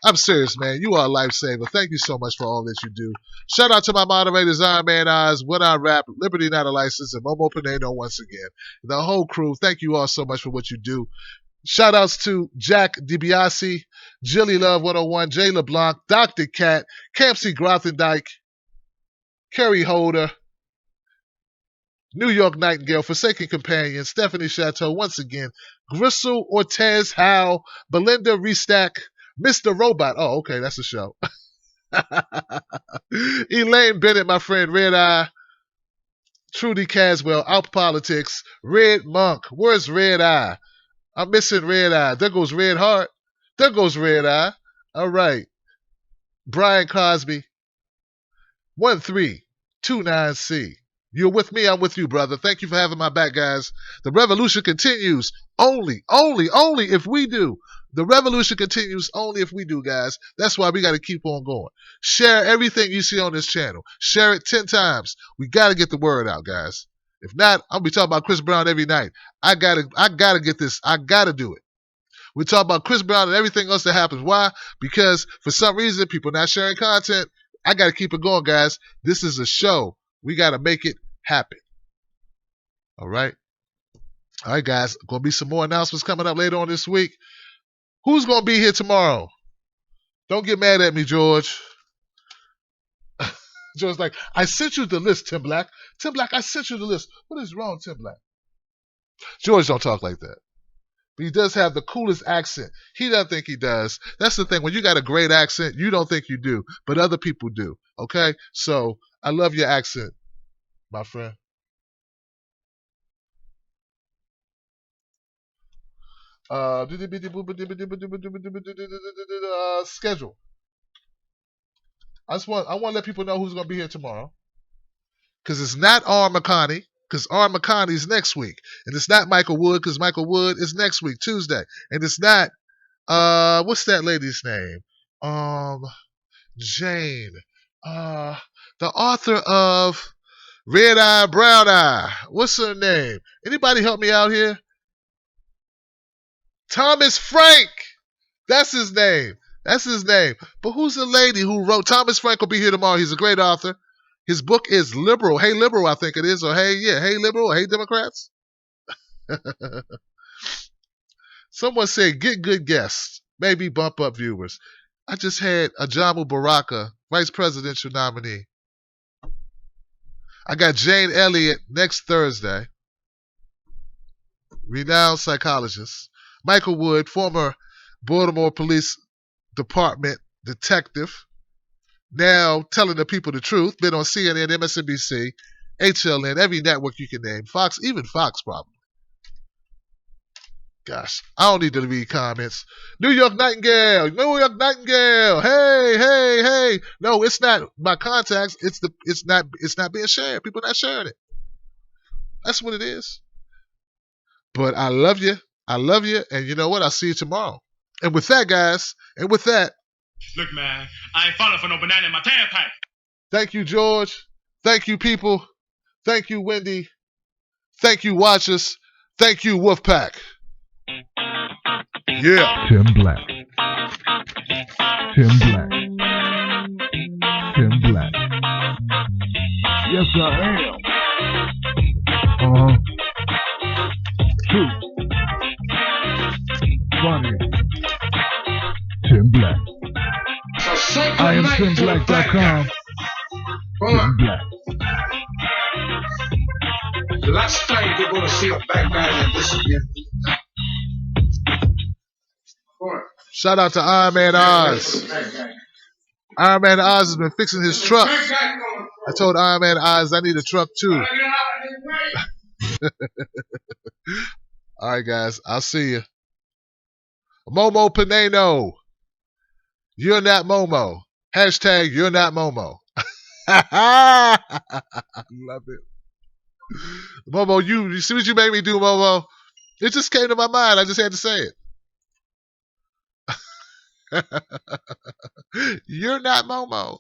I'm serious, man. You are a lifesaver. Thank you so much for all that you do. Shout out to my moderators, Iron Man Eyes, When I Rap, Liberty Not a License, and Momo Pineno once again. The whole crew, thank you all so much for what you do. Shout outs to Jack DiBiase, Jilly Love 101, Jay LeBlanc, Dr. Cat, Campsy Grothendike, Kerry Holder, New York Nightingale, Forsaken Companion, Stephanie Chateau once again, Grisel Ortez Howe, Belinda Restack, Mr. Robot. Oh, okay, that's a show. Elaine Bennett, my friend, Red Eye, Trudy Caswell, Out Politics, Red Monk. Where's Red Eye? I'm missing Red Eye. There goes Red Heart. There goes Red Eye. All right. Brian Cosby, 1329C. You're with me, I'm with you, brother. Thank you for having my back, guys. The revolution continues only if we do. The revolution continues only if we do, guys. That's why we got to keep on going. Share everything you see on this channel. Share it 10 times. We got to get the word out, guys. If not, I'll be talking about Chris Brown every night. I gotta get this. I gotta do it. We talk about Chris Brown and everything else that happens. Why? Because for some reason, people not sharing content. I got to keep it going, guys. This is a show. We got to make it happen. All right. All right, guys. Going to be some more announcements coming up later on this week. Who's going to be here tomorrow? Don't get mad at me, George. George's like, I sent you the list, Tim Black. Tim Black, I sent you the list. What is wrong, Tim Black? George don't talk like that. But he does have the coolest accent. He doesn't think he does. That's the thing. When you got a great accent, you don't think you do. But other people do. Okay? So, I love your accent, my friend. Schedule. I want to let people know who's going to be here tomorrow. Because it's not R. McConney. Because R. McConney is next week. And it's not Michael Wood. Because Michael Wood is next week, Tuesday. And it's not, what's that lady's name? Jane. The author of Red Eye, Brown Eye. What's her name? Anybody help me out here? Thomas Frank. That's his name. That's his name. But who's the lady who wrote? Thomas Frank will be here tomorrow. He's a great author. His book is Liberal. Hey, Liberal, I think it is. Or Hey Liberal. Hey, Democrats. Someone said, get good guests. Maybe bump up viewers. I just had Ajamu Baraka, vice presidential nominee. I got Jane Elliott next Thursday. Renowned psychologist. Michael Wood, former Baltimore Police Department detective. Now telling the people the truth. Been on CNN, MSNBC, HLN, every network you can name. Fox, even Fox probably. Gosh, I don't need to read comments. New York Nightingale. Hey. No, it's not my contacts. It's not being shared. People are not sharing it. That's what it is. But I love you. And you know what? I'll see you tomorrow. And with that, guys, look, man, I ain't falling for no banana in my tailpipe. Thank you, George. Thank you, people. Thank you, Wendy. Thank you, watchers. Thank you, Wolfpack. Yeah. Tim Black. Tim Black. Tim Black. Yes, I am. True. Funny. Tim Black. I am TimBlack.com. Tim Black. The last time you're going to see a black man like this again. Shout out to Iron Man Oz. Iron Man Oz has been fixing his truck. I told Iron Man Oz I need a truck too. All right, guys. I'll see you. Momo Pineno. You're not Momo. Hashtag you're not Momo. Love it. Momo, you see what you made me do, Momo? It just came to my mind. I just had to say it. You're not Momo.